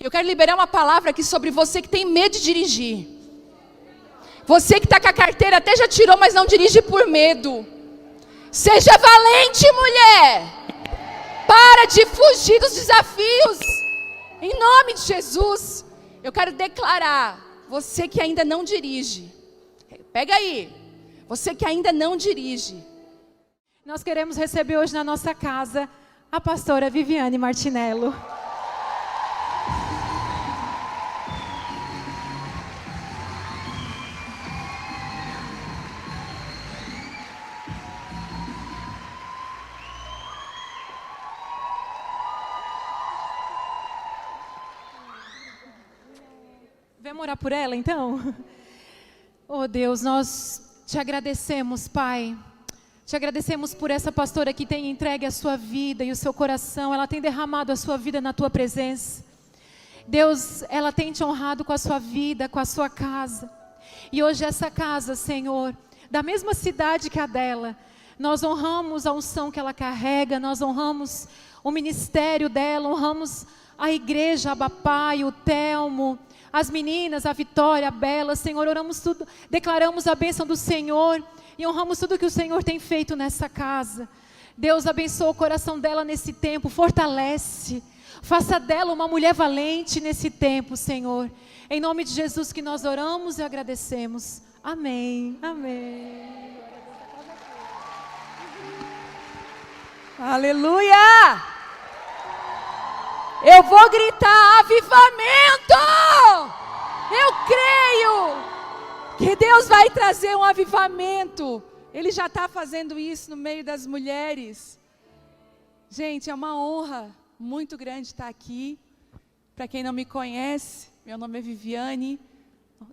Eu quero liberar uma palavra aqui sobre você que tem medo de dirigir. Você que está com a carteira, até já tirou, mas não dirige por medo. Seja valente, mulher. Para de fugir dos desafios. Em nome de Jesus. Eu quero declarar, você que ainda não dirige. Pega aí. Você que ainda não dirige. Nós queremos receber hoje na nossa casa a pastora Viviane Martinello. Vamos orar por ela, então? Oh, Deus, nós te agradecemos, Pai. Te agradecemos por essa pastora que tem entregue a sua vida e o seu coração. Ela tem derramado a sua vida na tua presença. Deus, ela tem te honrado com a sua vida, com a sua casa. E hoje essa casa, Senhor, da mesma cidade que a dela, nós honramos a unção que ela carrega, nós honramos o ministério dela, honramos a igreja, Abba Pai, o Telmo, as meninas, a Vitória, a Bela. Senhor, oramos tudo, declaramos a bênção do Senhor e honramos tudo que o Senhor tem feito nessa casa. Deus, abençoa o coração dela nesse tempo, fortalece, faça dela uma mulher valente nesse tempo, Senhor. Em nome de Jesus que nós oramos e agradecemos. Amém, amém. Aleluia! Eu vou gritar avivamento! Eu creio que Deus vai trazer um avivamento. Ele já está fazendo isso no meio das mulheres. Gente, é uma honra muito grande estar aqui. Para quem não me conhece, meu nome é Viviane.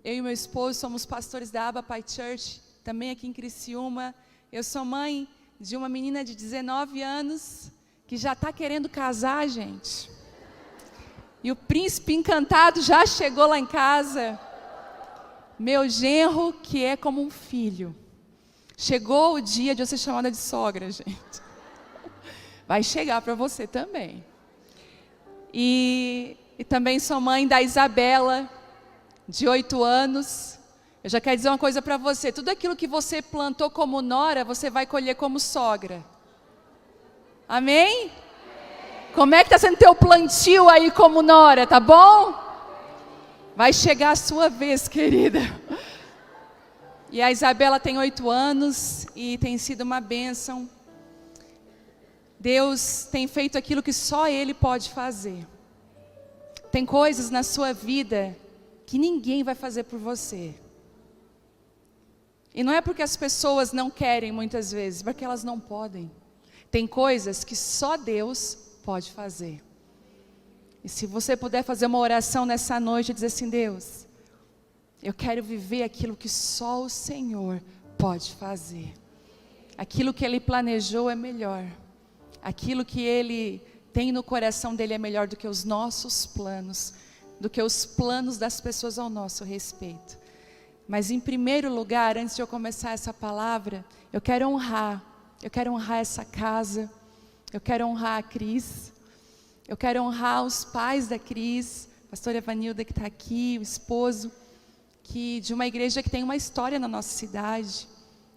Eu e meu esposo somos pastores da Abba Pai Church, também aqui em Criciúma. Eu sou mãe de uma menina de 19 anos que já está querendo casar, gente. E o príncipe encantado já chegou lá em casa. Meu genro, que é como um filho. Chegou o dia de eu ser chamada de sogra, gente. Vai chegar para você também. E também sou mãe da Isabela, de 8 anos. Eu já quero dizer uma coisa para você. Tudo aquilo que você plantou como nora, você vai colher como sogra. Amém? Como é que está sendo teu plantio aí como nora, tá bom? Vai chegar a sua vez, querida. E a Isabela tem 8 anos e tem sido uma bênção. Deus tem feito aquilo que só Ele pode fazer. Tem coisas na sua vida que ninguém vai fazer por você. E não é porque as pessoas não querem muitas vezes, porque elas não podem. Tem coisas que só Deus pode fazer. E se você puder fazer uma oração nessa noite e dizer assim: Deus, eu quero viver aquilo que só o Senhor pode fazer. Aquilo que Ele planejou é melhor. Aquilo que Ele tem no coração dEle é melhor do que os nossos planos, do que os planos das pessoas ao nosso respeito. Mas em primeiro lugar, antes de eu começar essa palavra, eu quero honrar essa casa. Eu quero honrar a Cris, eu quero honrar os pais da Cris, a pastora Evanilda que está aqui, o esposo, de uma igreja que tem uma história na nossa cidade,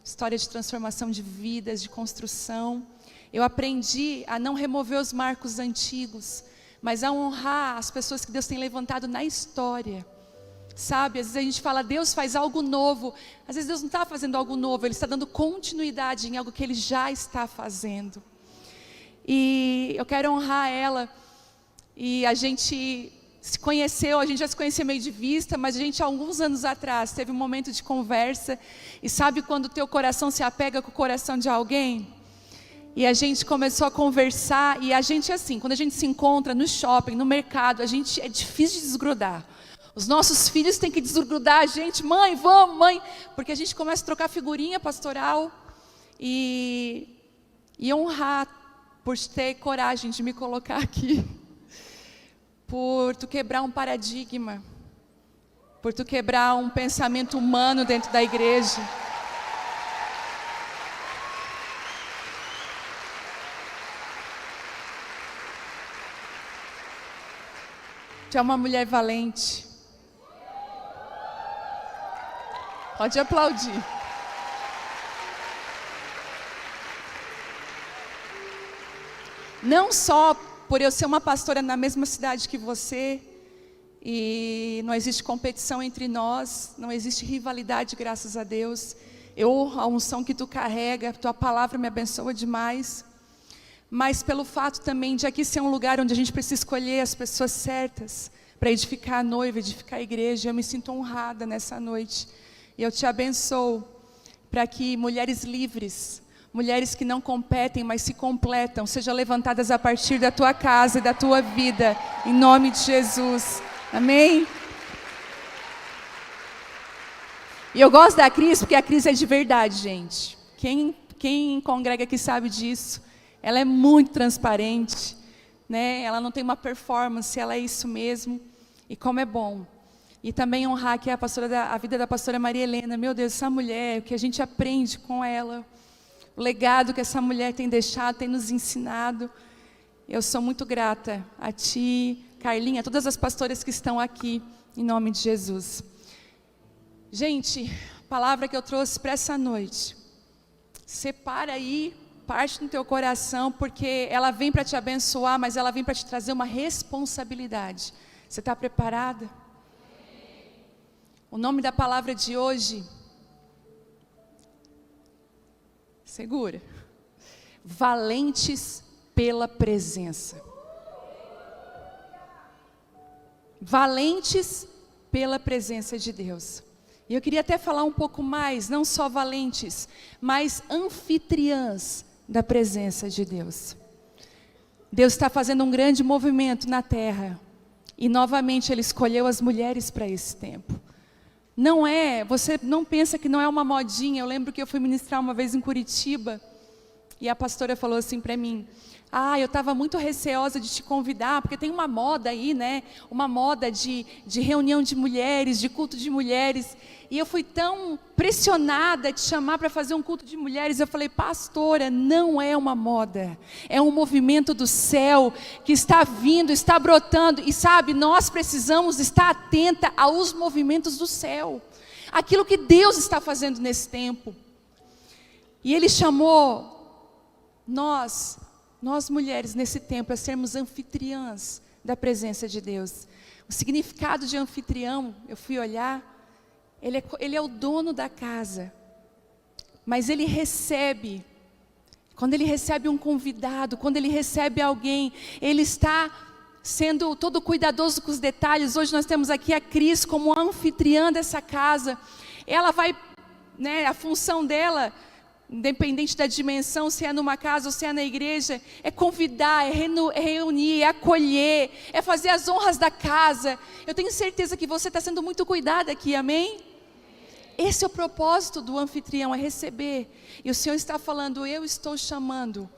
história de transformação de vidas, de construção. Eu aprendi a não remover os marcos antigos, mas a honrar as pessoas que Deus tem levantado na história. Sabe, às vezes a gente fala, Deus faz algo novo. Às vezes Deus não está fazendo algo novo, Ele está dando continuidade em algo que Ele já está fazendo. E eu quero honrar ela. E a gente se conheceu, a gente já se conhecia meio de vista, mas a gente, há alguns anos atrás, teve um momento de conversa. E sabe quando o teu coração se apega com o coração de alguém? E a gente começou a conversar. E a gente, assim, quando a gente se encontra no shopping, no mercado, é difícil de desgrudar. Os nossos filhos têm que desgrudar a gente. Mãe, vamos, mãe. Porque a gente começa a trocar figurinha pastoral. E honrar por ter coragem de me colocar aqui, por tu quebrar um paradigma, por tu quebrar um pensamento humano dentro da igreja. Tu é uma mulher valente. Pode aplaudir. Não só por eu ser uma pastora na mesma cidade que você, e não existe competição entre nós, não existe rivalidade, graças a Deus. A unção que tu carrega, tua palavra me abençoa demais. Mas pelo fato também de aqui ser um lugar onde a gente precisa escolher as pessoas certas para edificar a noiva, edificar a igreja, eu me sinto honrada nessa noite. E eu te abençoo para que mulheres livres, mulheres que não competem, mas se completam, sejam levantadas a partir da tua casa e da tua vida, em nome de Jesus. Amém? E eu gosto da Cris, porque a Cris é de verdade, gente. Quem congrega aqui sabe disso. Ela é muito transparente, né? Ela não tem uma performance, ela é isso mesmo. E como é bom. E também honrar aqui a vida da pastora Maria Helena. Meu Deus, essa mulher, o que a gente aprende com ela, o legado que essa mulher tem deixado, tem nos ensinado. Eu sou muito grata a ti, Carlinha, a todas as pastoras que estão aqui, em nome de Jesus. Gente, a palavra que eu trouxe para essa noite, separa aí, parte no teu coração, porque ela vem para te abençoar, mas ela vem para te trazer uma responsabilidade. Você está preparada? O nome da palavra de hoje, segura, valentes pela presença. Valentes pela presença de Deus. E eu queria até falar um pouco mais, não só valentes, mas anfitriãs da presença de Deus. Deus está fazendo um grande movimento na terra. E novamente Ele escolheu as mulheres para esse tempo. Você não pensa que não é uma modinha. Eu lembro que eu fui ministrar uma vez em Curitiba, e a pastora falou assim para mim: eu estava muito receosa de te convidar, porque tem uma moda aí, né? Uma moda de reunião de mulheres, de culto de mulheres. E eu fui tão pressionada de chamar para fazer um culto de mulheres. Eu falei: pastora, não é uma moda. É um movimento do céu que está vindo, está brotando. E sabe, nós precisamos estar atenta aos movimentos do céu. Aquilo que Deus está fazendo nesse tempo. E Ele chamou nós mulheres nesse tempo a sermos anfitriãs da presença de Deus. O significado de anfitrião, eu fui olhar, ele é o dono da casa, mas ele recebe, quando ele recebe um convidado, quando ele recebe alguém, ele está sendo todo cuidadoso com os detalhes. Hoje nós temos aqui a Cris como anfitriã dessa casa. Ela vai, né, a função dela, independente da dimensão, se é numa casa ou se é na igreja, é convidar, é reunir, é acolher, é fazer as honras da casa. Eu tenho certeza que você está sendo muito cuidada aqui, amém? Esse é o propósito do anfitrião, é receber. E o Senhor está falando: eu estou chamando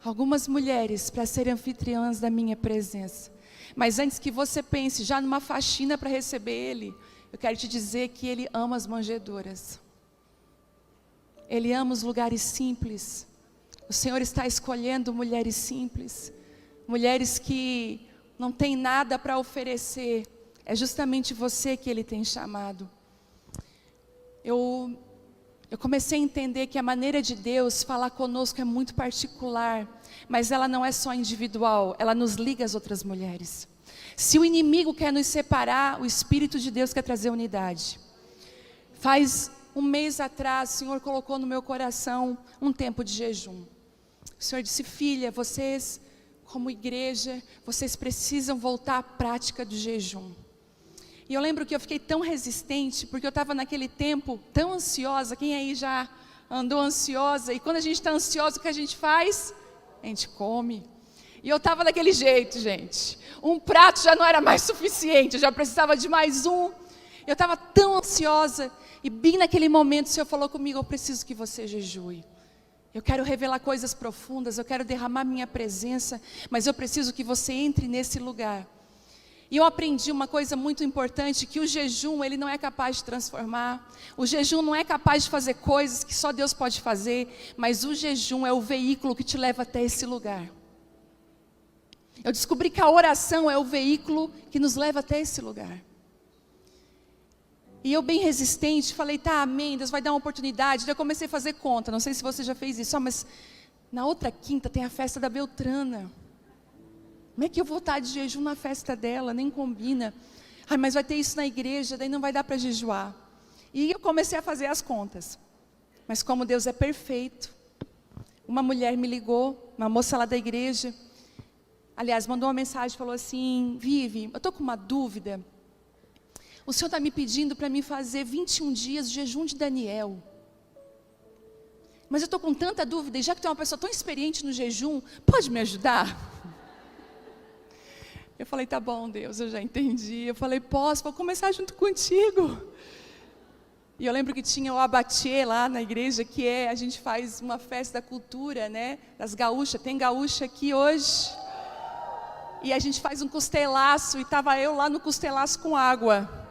algumas mulheres para serem anfitriãs da minha presença. Mas antes que você pense já numa faxina para receber Ele, eu quero te dizer que Ele ama as manjedoras. Ele ama os lugares simples. O Senhor está escolhendo mulheres simples, mulheres que não têm nada para oferecer. É justamente você que Ele tem chamado. Eu comecei a entender que a maneira de Deus falar conosco é muito particular, mas ela não é só individual, ela nos liga às outras mulheres. Se o inimigo quer nos separar, o Espírito de Deus quer trazer unidade. Faz um mês atrás, o Senhor colocou no meu coração um tempo de jejum. O Senhor disse: filha, vocês, como igreja, vocês precisam voltar à prática do jejum. E eu lembro que eu fiquei tão resistente, porque eu estava naquele tempo tão ansiosa. Quem aí já andou ansiosa? E quando a gente está ansiosa, o que a gente faz? A gente come. E eu estava daquele jeito, gente. Um prato já não era mais suficiente, eu já precisava de mais um. Eu estava tão ansiosa. E bem naquele momento o Senhor falou comigo: eu preciso que você jejue. Eu quero revelar coisas profundas, eu quero derramar minha presença, mas eu preciso que você entre nesse lugar. E eu aprendi uma coisa muito importante, que o jejum, ele não é capaz de transformar. O jejum não é capaz de fazer coisas que só Deus pode fazer, mas o jejum é o veículo que te leva até esse lugar. Eu descobri que a oração é o veículo que nos leva até esse lugar. E eu bem resistente, falei, tá, amém, Deus vai dar uma oportunidade. Daí eu comecei a fazer conta, não sei se você já fez isso, mas na outra quinta tem a festa da Beltrana. Como é que eu vou estar de jejum na festa dela? Nem combina. Mas vai ter isso na igreja, daí não vai dar para jejuar. E eu comecei a fazer as contas. Mas como Deus é perfeito, uma mulher me ligou, uma moça lá da igreja, aliás, mandou uma mensagem, falou assim, Vivi, eu estou com uma dúvida. O Senhor está me pedindo para mim fazer 21 dias de jejum de Daniel. Mas eu estou com tanta dúvida, e já que tu é uma pessoa tão experiente no jejum, pode me ajudar? Eu falei, tá bom, Deus, eu já entendi. Eu falei, posso, vou começar junto contigo. E eu lembro que tinha o abatê lá na igreja, que a gente faz uma festa da cultura, né? Das gaúchas, tem gaúcha aqui hoje. E a gente faz um costelaço, e estava eu lá no costelaço com água.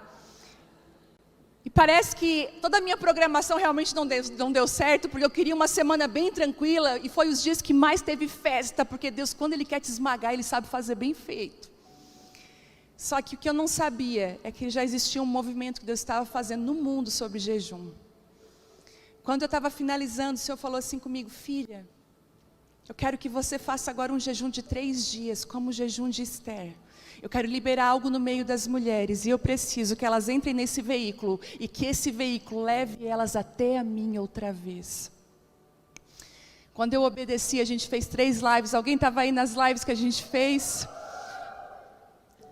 E parece que toda a minha programação realmente não deu certo, porque eu queria uma semana bem tranquila, e foi os dias que mais teve festa, porque Deus, quando Ele quer te esmagar, Ele sabe fazer bem feito. Só que o que eu não sabia é que já existia um movimento que Deus estava fazendo no mundo sobre jejum. Quando eu estava finalizando, o Senhor falou assim comigo, filha, eu quero que você faça agora um jejum de 3 dias, como o jejum de Esther. Eu quero liberar algo no meio das mulheres, e eu preciso que elas entrem nesse veículo, e que esse veículo leve elas até a mim outra vez. Quando eu obedeci, a gente fez 3 lives, alguém estava aí nas lives que a gente fez?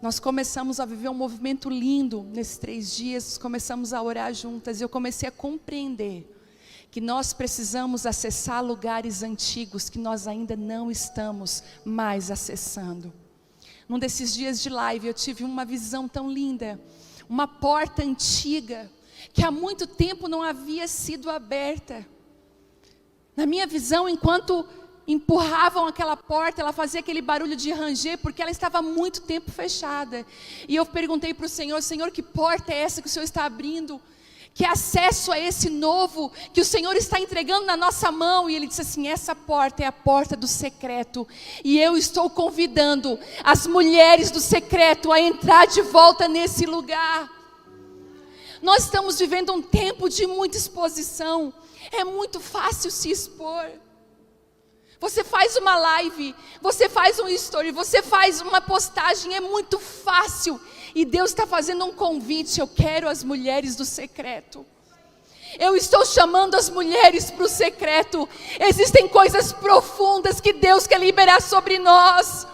Nós começamos a viver um movimento lindo nesses 3 dias, começamos a orar juntas, e eu comecei a compreender que nós precisamos acessar lugares antigos que nós ainda não estamos mais acessando. Num desses dias de live eu tive uma visão tão linda, uma porta antiga, que há muito tempo não havia sido aberta. Na minha visão, enquanto empurravam aquela porta, ela fazia aquele barulho de ranger, porque ela estava há muito tempo fechada. E eu perguntei para o Senhor, Senhor, que porta é essa que o Senhor está abrindo? Que acesso a esse novo que o Senhor está entregando na nossa mão? E Ele disse assim, essa porta é a porta do secreto, e eu estou convidando as mulheres do secreto a entrar de volta nesse lugar. Nós estamos vivendo um tempo de muita exposição, é muito fácil se expor. Você faz uma live, você faz um story, você faz uma postagem, é muito fácil. E Deus está fazendo um convite, eu quero as mulheres do secreto. Eu estou chamando as mulheres para o secreto. Existem coisas profundas que Deus quer liberar sobre nós.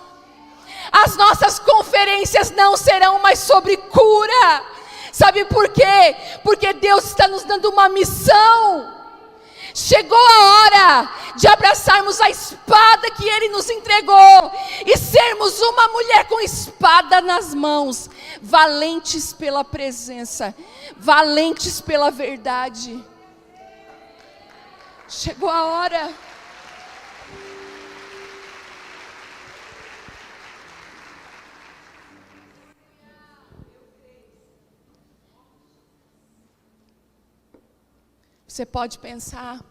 As nossas conferências não serão mais sobre cura. Sabe por quê? Porque Deus está nos dando uma missão. Chegou a hora de abraçarmos a espada que Ele nos entregou e sermos uma mulher com espada nas mãos, valentes pela presença, valentes pela verdade. Chegou a hora. Você pode pensar,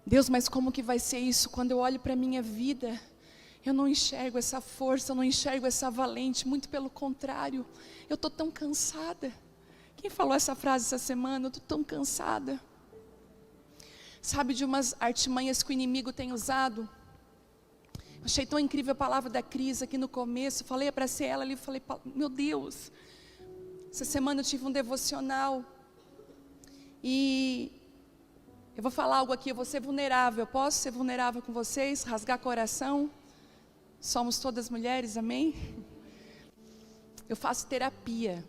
Deus, mas como que vai ser isso? Quando eu olho para a minha vida, eu não enxergo essa força, eu não enxergo essa valente, muito pelo contrário, eu estou tão cansada. Quem falou essa frase essa semana? Eu estou tão cansada. Sabe de umas artimanhas que o inimigo tem usado? Eu achei tão incrível a palavra da Cris aqui no começo, falei para ser ela ali, falei, meu Deus, essa semana eu tive um devocional, e eu vou falar algo aqui, eu vou ser vulnerável, eu posso ser vulnerável com vocês, rasgar coração? Somos todas mulheres, amém? Eu faço terapia.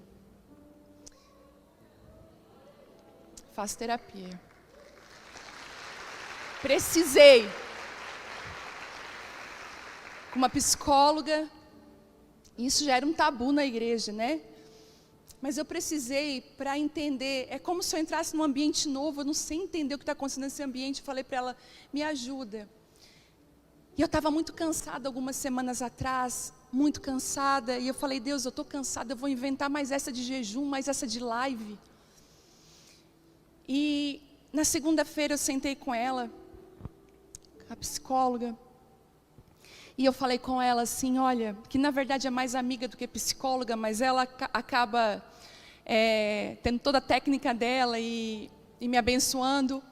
Faço terapia. Precisei. Com uma psicóloga. Isso já era um tabu na igreja, né? Mas eu precisei para entender. É como se eu entrasse num ambiente novo. Eu não sei entender o que está acontecendo nesse ambiente. Falei para ela, me ajuda. E eu estava muito cansada algumas semanas atrás. Muito cansada. E eu falei, Deus, eu estou cansada. Eu vou inventar mais essa de jejum, mais essa de live. E na segunda-feira eu sentei com ela, a psicóloga. E eu falei com ela assim, olha, que na verdade é mais amiga do que psicóloga, mas ela acaba tendo toda a técnica dela e me abençoando.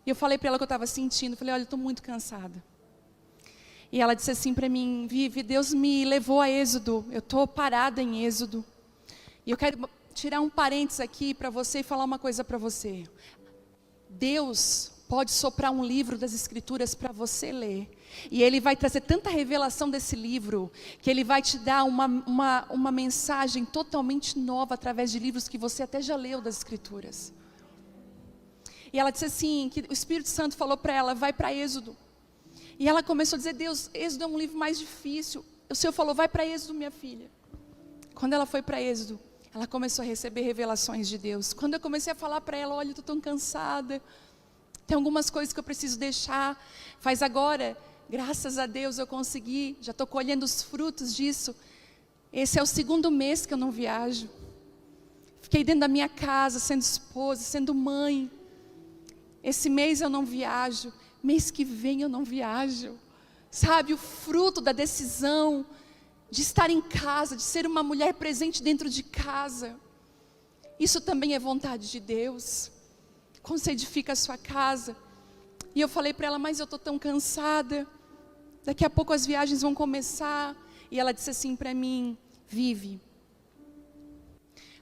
E eu falei para ela o que eu estava sentindo, falei, olha, eu estou muito cansada. E ela disse assim para mim, Vivi, Deus me levou a Êxodo, eu estou parada em Êxodo. E eu quero tirar um parênteses aqui para você e falar uma coisa para você. Deus pode soprar um livro das Escrituras para você ler. E Ele vai trazer tanta revelação desse livro, que Ele vai te dar uma mensagem totalmente nova através de livros que você até já leu das Escrituras. E ela disse assim, que o Espírito Santo falou para ela, vai para Êxodo. E ela começou a dizer, Deus, Êxodo é um livro mais difícil. O Senhor falou, vai para Êxodo, minha filha. Quando ela foi para Êxodo, ela começou a receber revelações de Deus. Quando eu comecei a falar para ela, olha, eu estou tão cansada. Tem algumas coisas que eu preciso deixar. Faz agora, graças a Deus eu consegui. Já estou colhendo os frutos disso. Esse é o 2º mês que eu não viajo. Fiquei dentro da minha casa, sendo esposa, sendo mãe. Esse mês eu não viajo. Mês que vem eu não viajo. Sabe, o fruto da decisão de estar em casa, de ser uma mulher presente dentro de casa. Isso também é vontade de Deus. Quando você edifica a sua casa. E eu falei para ela, mas eu estou tão cansada. Daqui a pouco as viagens vão começar. E ela disse assim para mim, Vivi,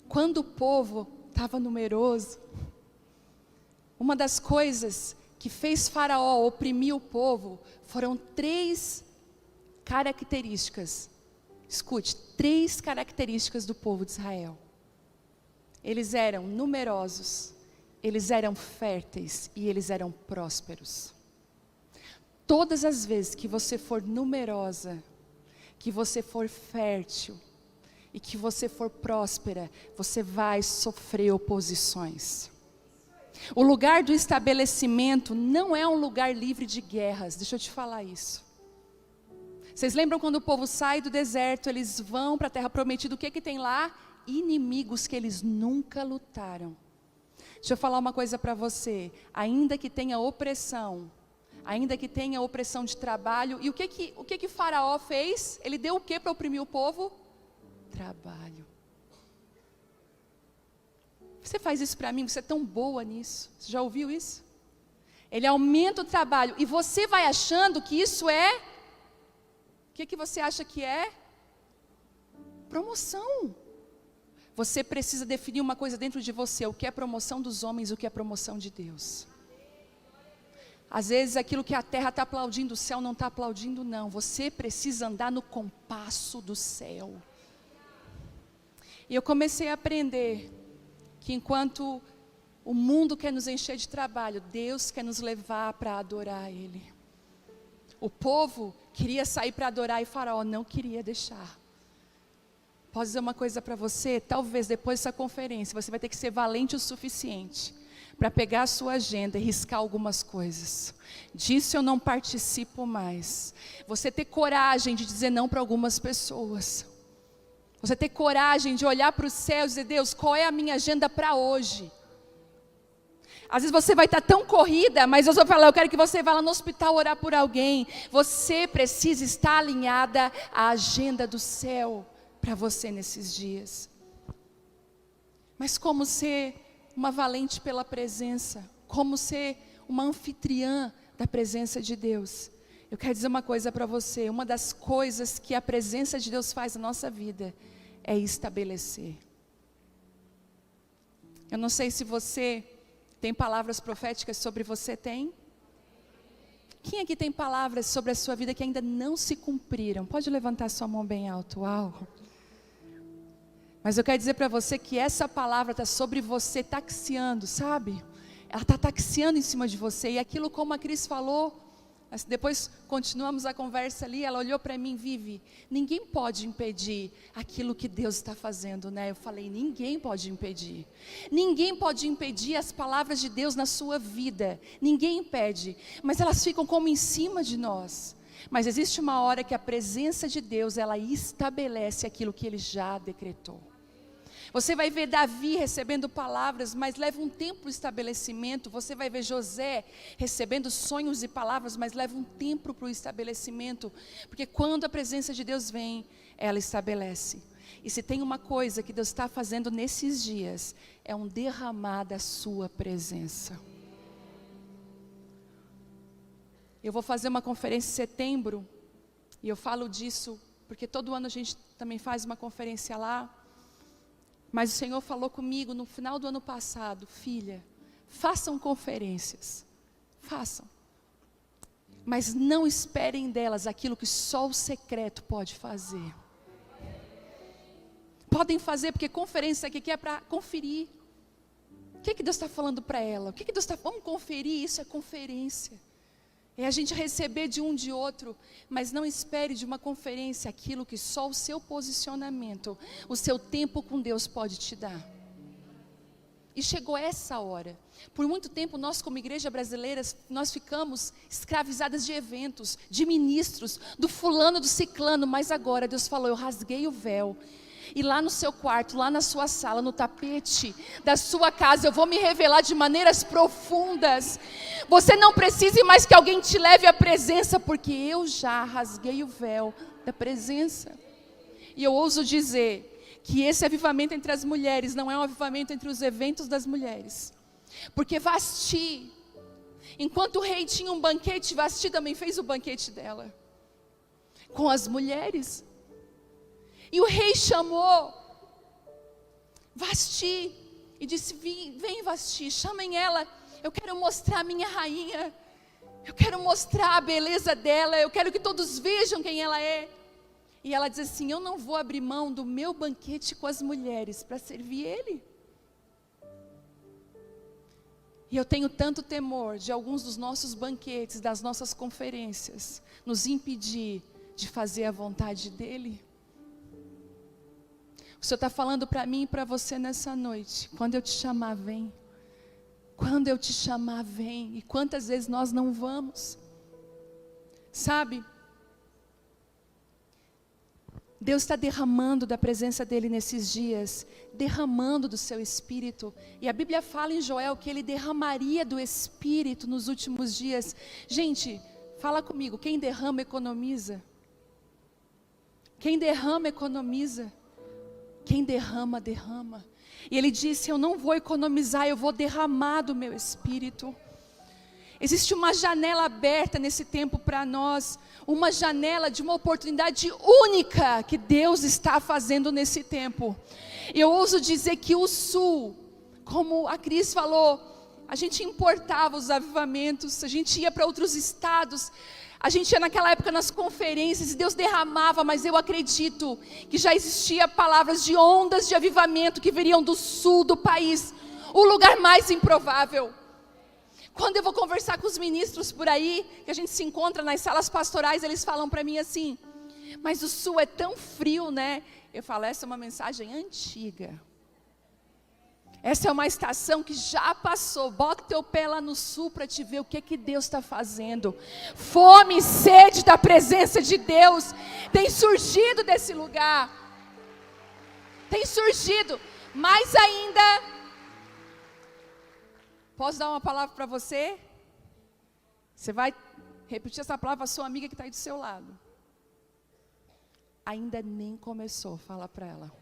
quando o povo estava numeroso, uma das coisas que fez Faraó oprimir o povo, foram 3 características. Escute, 3 características do povo de Israel. Eles eram numerosos, eles eram férteis e eles eram prósperos. Todas as vezes que você for numerosa, que você for fértil e que você for próspera, você vai sofrer oposições. O lugar do estabelecimento não é um lugar livre de guerras, deixa eu te falar isso. Vocês lembram quando o povo sai do deserto, eles vão para a terra prometida, o que tem lá? Inimigos que eles nunca lutaram. Deixa eu falar uma coisa para você, ainda que tenha opressão de trabalho, e o que Faraó fez? Ele deu o que para oprimir o povo? Trabalho. Você faz isso para mim, você é tão boa nisso. Você já ouviu isso? Ele aumenta o trabalho. E você vai achando que isso é... O que você acha que é? Promoção. Você precisa definir uma coisa dentro de você. O que é promoção dos homens, o que é promoção de Deus. Às vezes aquilo que a terra está aplaudindo, o céu não está aplaudindo não. Você precisa andar no compasso do céu. E eu comecei a aprender que enquanto o mundo quer nos encher de trabalho, Deus quer nos levar para adorar Ele. O povo queria sair para adorar e Faraó não queria deixar. Posso dizer uma coisa para você? Talvez depois dessa conferência você vai ter que ser valente o suficiente para pegar a sua agenda e riscar algumas coisas. Disso eu não participo mais. Você ter coragem de dizer não para algumas pessoas. Você ter coragem de olhar para o céu e dizer, Deus, qual é a minha agenda para hoje? Às vezes você vai estar tão corrida, mas eu vou falar, eu quero que você vá lá no hospital orar por alguém. Você precisa estar alinhada à agenda do céu para você nesses dias. Mas como ser uma valente pela presença? Como ser uma anfitriã da presença de Deus? Eu quero dizer uma coisa para você, uma das coisas que a presença de Deus faz na nossa vida é estabelecer. Eu não sei se você tem palavras proféticas sobre você, tem? Quem aqui tem palavras sobre a sua vida que ainda não se cumpriram? Pode levantar sua mão bem alto, uau. Mas eu quero dizer para você que essa palavra está sobre você taxiando, sabe? Ela está taxiando em cima de você, e aquilo como a Cris falou, depois continuamos a conversa ali, ela olhou para mim, Vivi, ninguém pode impedir aquilo que Deus está fazendo, né? Eu falei, ninguém pode impedir. Ninguém pode impedir as palavras de Deus na sua vida. Ninguém impede, mas elas ficam como em cima de nós. Mas existe uma hora que a presença de Deus, ela estabelece aquilo que Ele já decretou. Você vai ver Davi recebendo palavras, mas leva um tempo o estabelecimento. Você vai ver José recebendo sonhos e palavras, mas leva um tempo para o estabelecimento. Porque quando a presença de Deus vem, ela estabelece. E se tem uma coisa que Deus está fazendo nesses dias, é um derramar da sua presença. Eu vou fazer uma conferência em setembro, e eu falo disso, porque todo ano a gente também faz uma conferência lá. Mas o Senhor falou comigo no final do ano passado: filha, façam conferências, façam. Mas não esperem delas aquilo que só o secreto pode fazer. Podem fazer, porque conferência aqui é para conferir. O que Deus está falando para ela? O que Deus está... Vamos conferir, isso é conferência. É a gente receber de um de outro, mas não espere de uma conferência aquilo que só o seu posicionamento, o seu tempo com Deus pode te dar. E chegou essa hora. Por muito tempo nós como igreja brasileira, nós ficamos escravizadas de eventos, de ministros, do fulano, do ciclano, mas agora Deus falou: eu rasguei o véu. E lá no seu quarto, lá na sua sala, no tapete da sua casa, eu vou me revelar de maneiras profundas. Você não precisa mais que alguém te leve à presença, porque eu já rasguei o véu da presença. E eu ouso dizer que esse avivamento entre as mulheres não é um avivamento entre os eventos das mulheres. Porque Vasti, enquanto o rei tinha um banquete, Vasti também fez o banquete dela, com as mulheres. E o rei chamou Vasti e disse: vem Vasti, chamem ela, eu quero mostrar a minha rainha, eu quero mostrar a beleza dela, eu quero que todos vejam quem ela é. E ela diz assim: eu não vou abrir mão do meu banquete com as mulheres para servir ele. E eu tenho tanto temor de alguns dos nossos banquetes, das nossas conferências, nos impedir de fazer a vontade dele. O Senhor está falando para mim e para você nessa noite: quando eu te chamar, vem. Quando eu te chamar, vem. E quantas vezes nós não vamos? Sabe? Deus está derramando da presença dEle nesses dias, derramando do seu Espírito. E a Bíblia fala em Joel que Ele derramaria do Espírito nos últimos dias. Gente, fala comigo: quem derrama, economiza. Quem derrama, economiza. Quem derrama, derrama. E Ele disse: eu não vou economizar, eu vou derramar do meu Espírito. Existe uma janela aberta nesse tempo para nós, uma janela de uma oportunidade única que Deus está fazendo nesse tempo. Eu ouso dizer que o Sul, como a Cris falou, a gente importava os avivamentos, a gente ia para outros estados, a gente ia naquela época nas conferências e Deus derramava, mas eu acredito que já existia palavras de ondas de avivamento que viriam do sul do país, o lugar mais improvável. Quando eu vou conversar com os ministros por aí, que a gente se encontra nas salas pastorais, eles falam para mim assim: mas o sul é tão frio, né? Eu falo: essa é uma mensagem antiga. Essa é uma estação que já passou. Bota o teu pé lá no sul para te ver o que Deus está fazendo. Fome e sede da presença de Deus tem surgido desse lugar. Tem surgido. Mais ainda, posso dar uma palavra para você? Você vai repetir essa palavra para a sua amiga que está aí do seu lado. Ainda nem começou, fala para ela.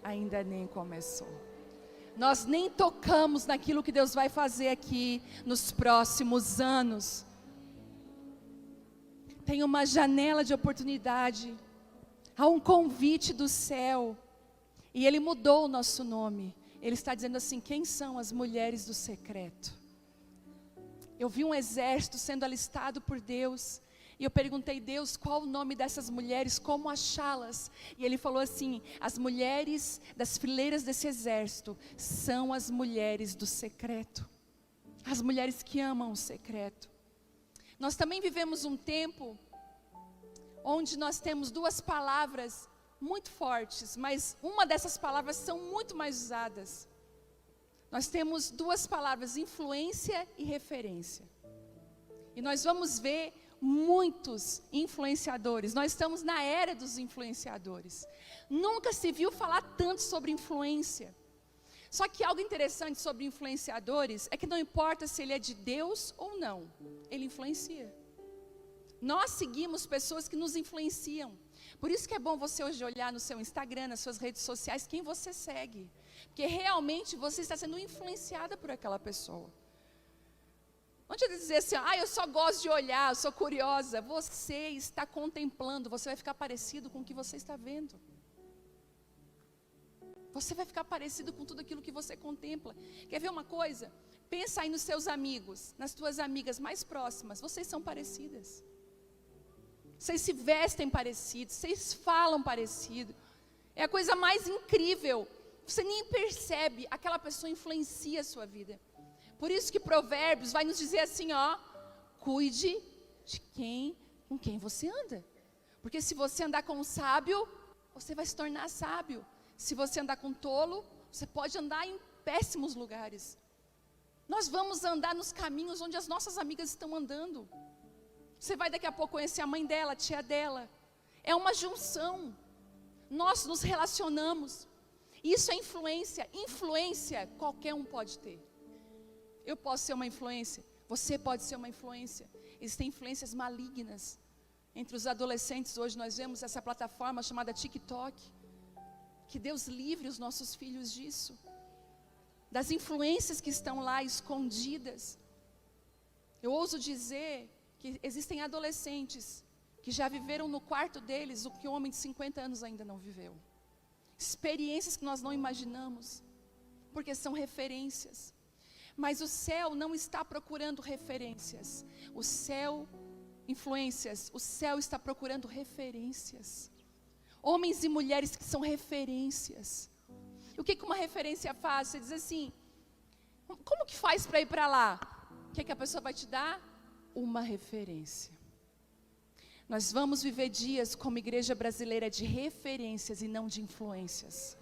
Ainda nem começou. Nós nem tocamos naquilo que Deus vai fazer aqui nos próximos anos. Tem uma janela de oportunidade. Há um convite do céu. E Ele mudou o nosso nome. Ele está dizendo assim: quem são as mulheres do secreto? Eu vi um exército sendo alistado por Deus. E eu perguntei: Deus, qual o nome dessas mulheres? Como achá-las? E Ele falou assim: as mulheres das fileiras desse exército são as mulheres do secreto. As mulheres que amam o secreto. Nós também vivemos um tempo onde nós temos duas palavras muito fortes, mas uma dessas palavras são muito mais usadas. Nós temos duas palavras: influência e referência. E nós vamos ver muitos influenciadores. Nós estamos na era dos influenciadores. Nunca se viu falar tanto sobre influência. Só que algo interessante sobre influenciadores é que não importa se ele é de Deus ou não, ele influencia. Nós seguimos pessoas que nos influenciam. Por isso que é bom você hoje olhar no seu Instagram, nas suas redes sociais, quem você segue. Porque realmente você está sendo influenciada por aquela pessoa. Não adianta dizer assim, eu só gosto de olhar, eu sou curiosa. Você está contemplando, você vai ficar parecido com o que você está vendo. Você vai ficar parecido com tudo aquilo que você contempla. Quer ver uma coisa? Pensa aí nos seus amigos, nas tuas amigas mais próximas. Vocês são parecidas. Vocês se vestem parecidos, vocês falam parecido. É a coisa mais incrível. Você nem percebe, aquela pessoa influencia a sua vida. Por isso que Provérbios vai nos dizer assim, cuide de com quem você anda. Porque se você andar com um sábio, você vai se tornar sábio. Se você andar com tolo, você pode andar em péssimos lugares. Nós vamos andar nos caminhos onde as nossas amigas estão andando. Você vai daqui a pouco conhecer a mãe dela, a tia dela. É uma junção. Nós nos relacionamos. Isso é influência. Influência qualquer um pode ter. Eu posso ser uma influência. Você pode ser uma influência. Existem influências malignas. Entre os adolescentes hoje nós vemos essa plataforma chamada TikTok. Que Deus livre os nossos filhos disso. Das influências que estão lá escondidas. Eu ouso dizer que existem adolescentes que já viveram no quarto deles o que um homem de 50 anos ainda não viveu. Experiências que nós não imaginamos, porque são referências. Mas o céu não está procurando referências. O céu, influências, o céu está procurando referências. Homens e mulheres que são referências. E o que uma referência faz? Você diz assim, como que faz para ir para lá? O que a pessoa vai te dar? Uma referência. Nós vamos viver dias como igreja brasileira de referências e não de influências.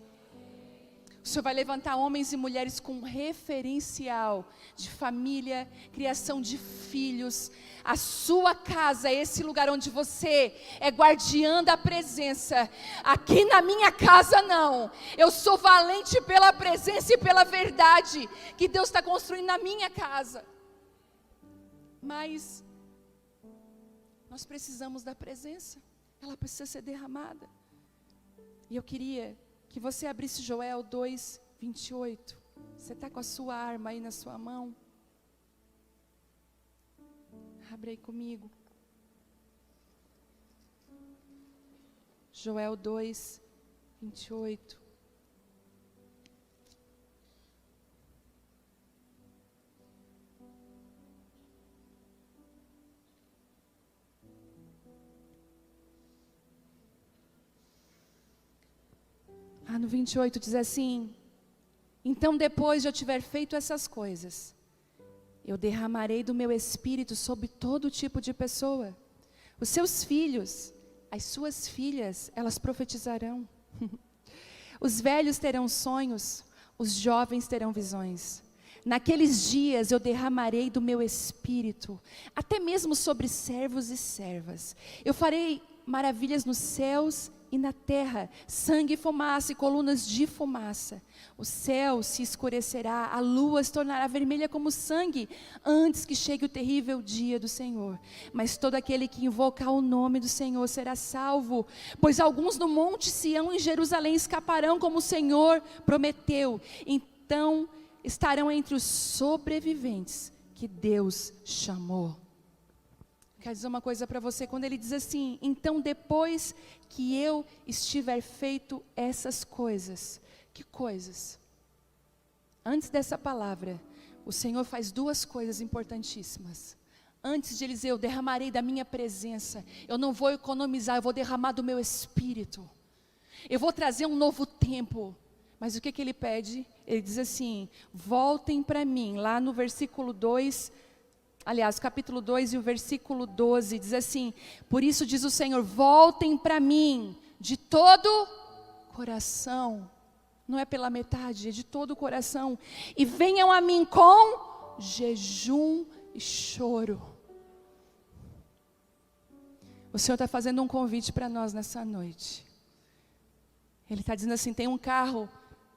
O Senhor vai levantar homens e mulheres com um referencial de família, criação de filhos. A sua casa é esse lugar onde você é guardiã da presença. Aqui na minha casa não. Eu sou valente pela presença e pela verdade que Deus está construindo na minha casa. Mas nós precisamos da presença. Ela precisa ser derramada. E eu queria que você abrisse Joel 2, 28. Você está com a sua arma aí na sua mão? Abre aí comigo. Joel 2, 28. No 28 diz assim: então depois de eu tiver feito essas coisas, eu derramarei do meu espírito sobre todo tipo de pessoa. Os seus filhos, as suas filhas, elas profetizarão. Os velhos terão sonhos, os jovens terão visões. Naqueles dias eu derramarei do meu espírito, até mesmo sobre servos e servas. Eu farei maravilhas nos céus e na terra, sangue e fumaça e colunas de fumaça. O céu se escurecerá, a lua se tornará vermelha como sangue, antes que chegue o terrível dia do Senhor. Mas todo aquele que invocar o nome do Senhor será salvo, pois alguns no monte Sião e em Jerusalém escaparão, como o Senhor prometeu. Então estarão entre os sobreviventes que Deus chamou. Quero dizer uma coisa para você, quando ele diz assim, então depois que eu estiver feito essas coisas. Que coisas? Antes dessa palavra, o Senhor faz duas coisas importantíssimas. Antes de ele dizer, eu derramarei da minha presença, eu não vou economizar, eu vou derramar do meu espírito. Eu vou trazer um novo tempo. Mas o que ele pede? Ele diz assim, voltem para mim, lá no versículo 2, aliás, capítulo 2 e o versículo 12, diz assim, por isso diz o Senhor, voltem para mim, de todo coração, não é pela metade, é de todo o coração, e venham a mim com jejum e choro. O Senhor está fazendo um convite para nós nessa noite. Ele está dizendo assim, tem um carro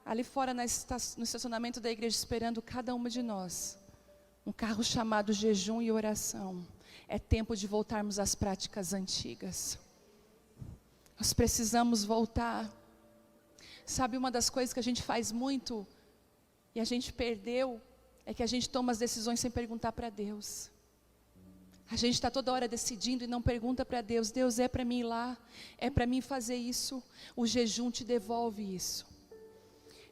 ali fora no estacionamento da igreja esperando cada uma de nós. Um carro chamado jejum e oração. É tempo de voltarmos às práticas antigas. Nós precisamos voltar. Sabe, uma das coisas que a gente faz muito e a gente perdeu é que a gente toma as decisões sem perguntar para Deus. A gente está toda hora decidindo e não pergunta para Deus. Deus, é para mim ir lá? É para mim fazer isso? O jejum te devolve isso.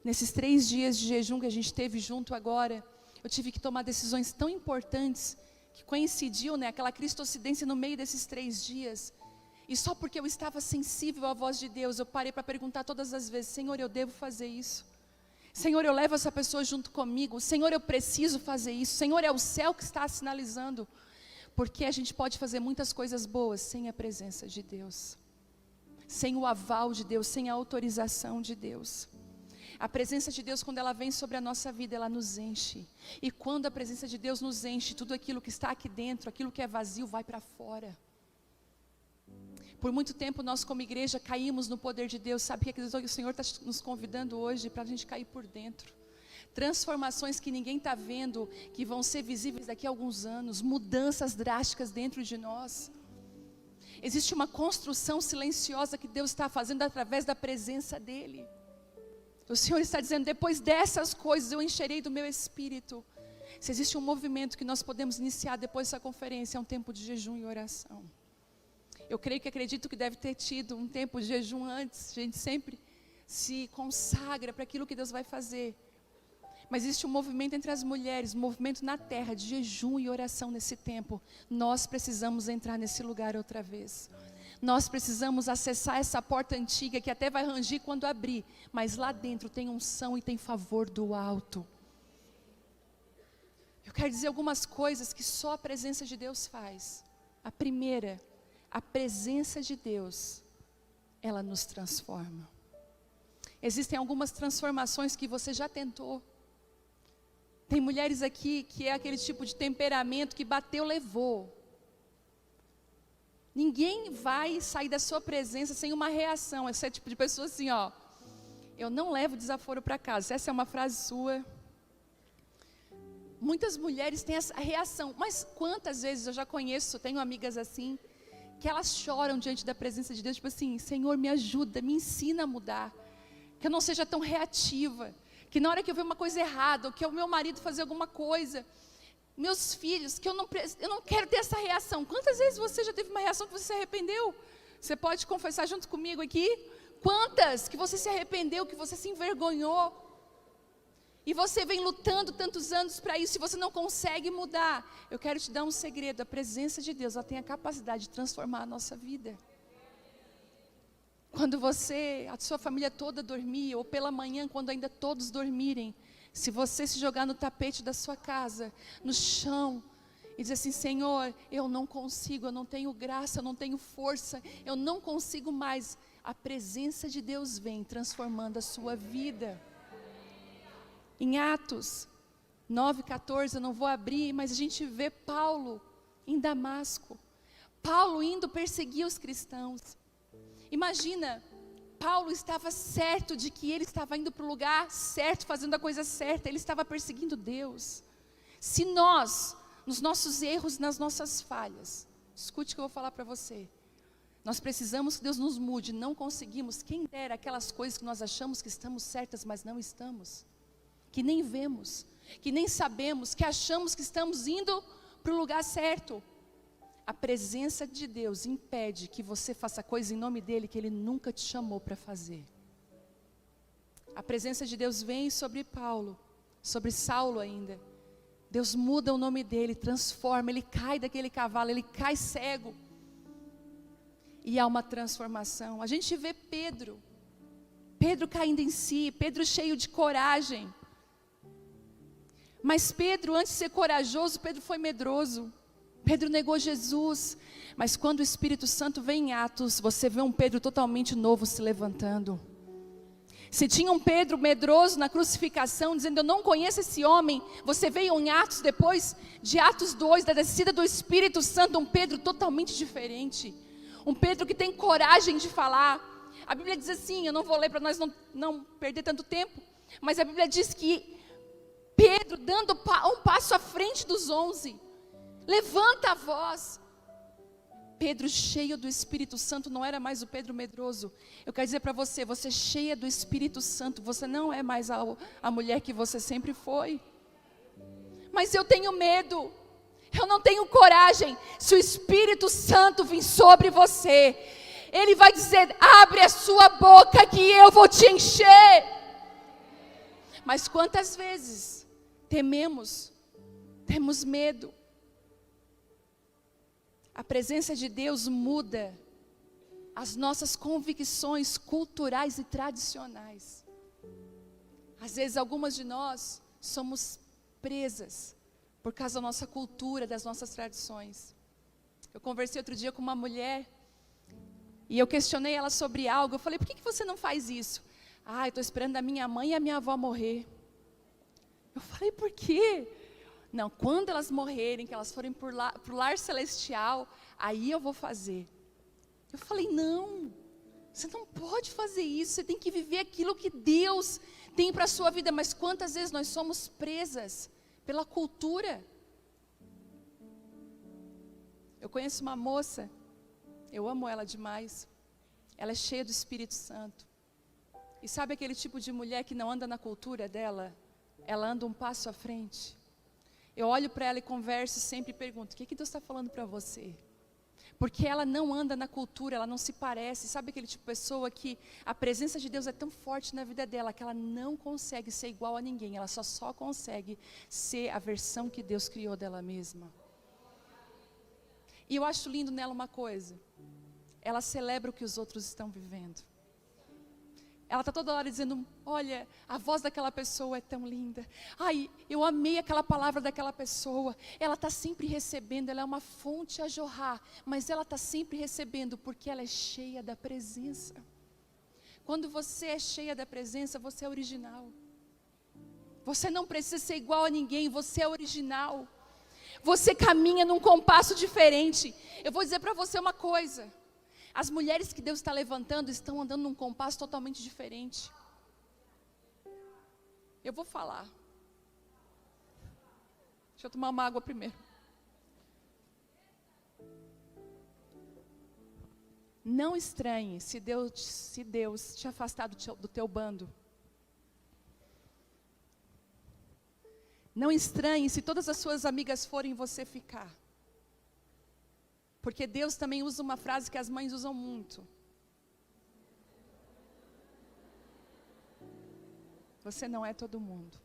Nesses 3 dias de jejum que a gente teve junto agora, eu tive que tomar decisões tão importantes, que coincidiu, né, aquela cristocidência no meio desses 3 dias. E só porque eu estava sensível à voz de Deus, eu parei para perguntar todas as vezes, Senhor, eu devo fazer isso? Senhor, eu levo essa pessoa junto comigo? Senhor, eu preciso fazer isso? Senhor, é o céu que está sinalizando? Porque a gente pode fazer muitas coisas boas sem a presença de Deus, sem o aval de Deus, sem a autorização de Deus. A presença de Deus, quando ela vem sobre a nossa vida, ela nos enche. E quando a presença de Deus nos enche, tudo aquilo que está aqui dentro, aquilo que é vazio, vai para fora. Por muito tempo nós como igreja caímos no poder de Deus. Sabe o que o Senhor está nos convidando hoje? Para a gente cair por dentro. Transformações que ninguém está vendo, que vão ser visíveis daqui a alguns anos. Mudanças drásticas dentro de nós. Existe uma construção silenciosa que Deus está fazendo através da presença dEle. O Senhor está dizendo, depois dessas coisas eu encherei do meu espírito. Se existe um movimento que nós podemos iniciar depois dessa conferência, é um tempo de jejum e oração. Eu acredito que deve ter tido um tempo de jejum antes. A gente sempre se consagra para aquilo que Deus vai fazer. Mas existe um movimento entre as mulheres, um movimento na terra de jejum e oração nesse tempo. Nós precisamos entrar nesse lugar outra vez. Nós precisamos acessar essa porta antiga que até vai rangir quando abrir. Mas lá dentro tem unção e tem favor do alto. Eu quero dizer algumas coisas que só a presença de Deus faz. A primeira, a presença de Deus, ela nos transforma. Existem algumas transformações que você já tentou. Tem mulheres aqui que é aquele tipo de temperamento que bateu, levou. Ninguém vai sair da sua presença sem uma reação. Esse é o tipo de pessoa assim, ó. Eu não levo desaforo para casa. Essa é uma frase sua. Muitas mulheres têm essa reação. Mas quantas vezes eu já conheço, tenho amigas assim, que elas choram diante da presença de Deus, tipo assim, Senhor, me ajuda, me ensina a mudar. Que eu não seja tão reativa. Que na hora que eu ver uma coisa errada, ou que é o meu marido fazer alguma coisa, meus filhos, que eu não quero ter essa reação. Quantas vezes você já teve uma reação que você se arrependeu? Você pode confessar junto comigo aqui? Quantas que você se arrependeu, que você se envergonhou? E você vem lutando tantos anos para isso e você não consegue mudar. Eu quero te dar um segredo, a presença de Deus, ela tem a capacidade de transformar a nossa vida. Quando a sua família toda dormir, ou pela manhã, quando ainda todos dormirem, se você se jogar no tapete da sua casa, no chão, e dizer assim, Senhor, eu não consigo, eu não tenho graça, eu não tenho força, eu não consigo mais. A presença de Deus vem transformando a sua vida. Em Atos 9:14, eu não vou abrir, mas a gente vê Paulo em Damasco. Paulo indo perseguir os cristãos. Imagina, Paulo estava certo de que ele estava indo para o lugar certo, fazendo a coisa certa, ele estava perseguindo Deus. Se nós, nos nossos erros, nas nossas falhas, escute o que eu vou falar para você, nós precisamos que Deus nos mude, não conseguimos, quem dera aquelas coisas que nós achamos que estamos certas, mas não estamos, que nem vemos, que nem sabemos, que achamos que estamos indo para o lugar certo. A presença de Deus impede que você faça coisa em nome dEle que Ele nunca te chamou para fazer. A presença de Deus vem sobre Paulo, sobre Saulo ainda. Deus muda o nome dele, transforma, ele cai daquele cavalo, ele cai cego. E há uma transformação. A gente vê Pedro caindo em si, Pedro cheio de coragem. Mas Pedro, antes de ser corajoso, Pedro foi medroso. Pedro negou Jesus, mas quando o Espírito Santo vem em Atos, você vê um Pedro totalmente novo se levantando. Se tinha um Pedro medroso na crucificação, dizendo, eu não conheço esse homem, você veio em Atos, depois de Atos 2, da descida do Espírito Santo, um Pedro totalmente diferente. um Pedro que tem coragem de falar. A Bíblia diz assim, eu não vou ler para nós não perder tanto tempo, mas a Bíblia diz que Pedro, dando um passo à frente dos 11, levanta a voz. Pedro, cheio do Espírito Santo, não era mais o Pedro medroso. Eu quero dizer para você, você cheia do Espírito Santo, você não é mais a mulher que você sempre foi. Mas eu tenho medo, eu não tenho coragem. Se o Espírito Santo vir sobre você, Ele vai dizer, abre a sua boca que eu vou te encher. Mas quantas vezes temos medo. A presença de Deus muda as nossas convicções culturais e tradicionais. Às vezes algumas de nós somos presas por causa da nossa cultura, das nossas tradições. Eu conversei outro dia com uma mulher e eu questionei ela sobre algo. Eu falei, por que você não faz isso? Eu estou esperando a minha mãe e a minha avó morrer. Eu falei, por quê? Não, quando elas morrerem, que elas forem para o lar celestial, aí eu vou fazer. Eu falei, não, você não pode fazer isso, você tem que viver aquilo que Deus tem para a sua vida. Mas quantas vezes nós somos presas pela cultura? Eu conheço uma moça, eu amo ela demais, ela é cheia do Espírito Santo. E sabe aquele tipo de mulher que não anda na cultura dela? Ela anda um passo à frente. Eu olho para ela e converso e sempre pergunto, o que Deus está falando para você? Porque ela não anda na cultura, ela não se parece. Sabe aquele tipo de pessoa que a presença de Deus é tão forte na vida dela, que ela não consegue ser igual a ninguém, ela só consegue ser a versão que Deus criou dela mesma. E eu acho lindo nela uma coisa, ela celebra o que os outros estão vivendo. Ela está toda hora dizendo, olha, a voz daquela pessoa é tão linda. Ai, eu amei aquela palavra daquela pessoa. Ela está sempre recebendo, ela é uma fonte a jorrar. Mas ela está sempre recebendo porque ela é cheia da presença. Quando você é cheia da presença, você é original. Você não precisa ser igual a ninguém, você é original. Você caminha num compasso diferente. Eu vou dizer para você uma coisa. As mulheres que Deus está levantando estão andando num compasso totalmente diferente. Eu vou falar. Deixa eu tomar uma água primeiro. Não estranhe se Deus te afastar do teu bando. Não estranhe se todas as suas amigas forem você ficar. Porque Deus também usa uma frase que as mães usam muito. Você não é todo mundo.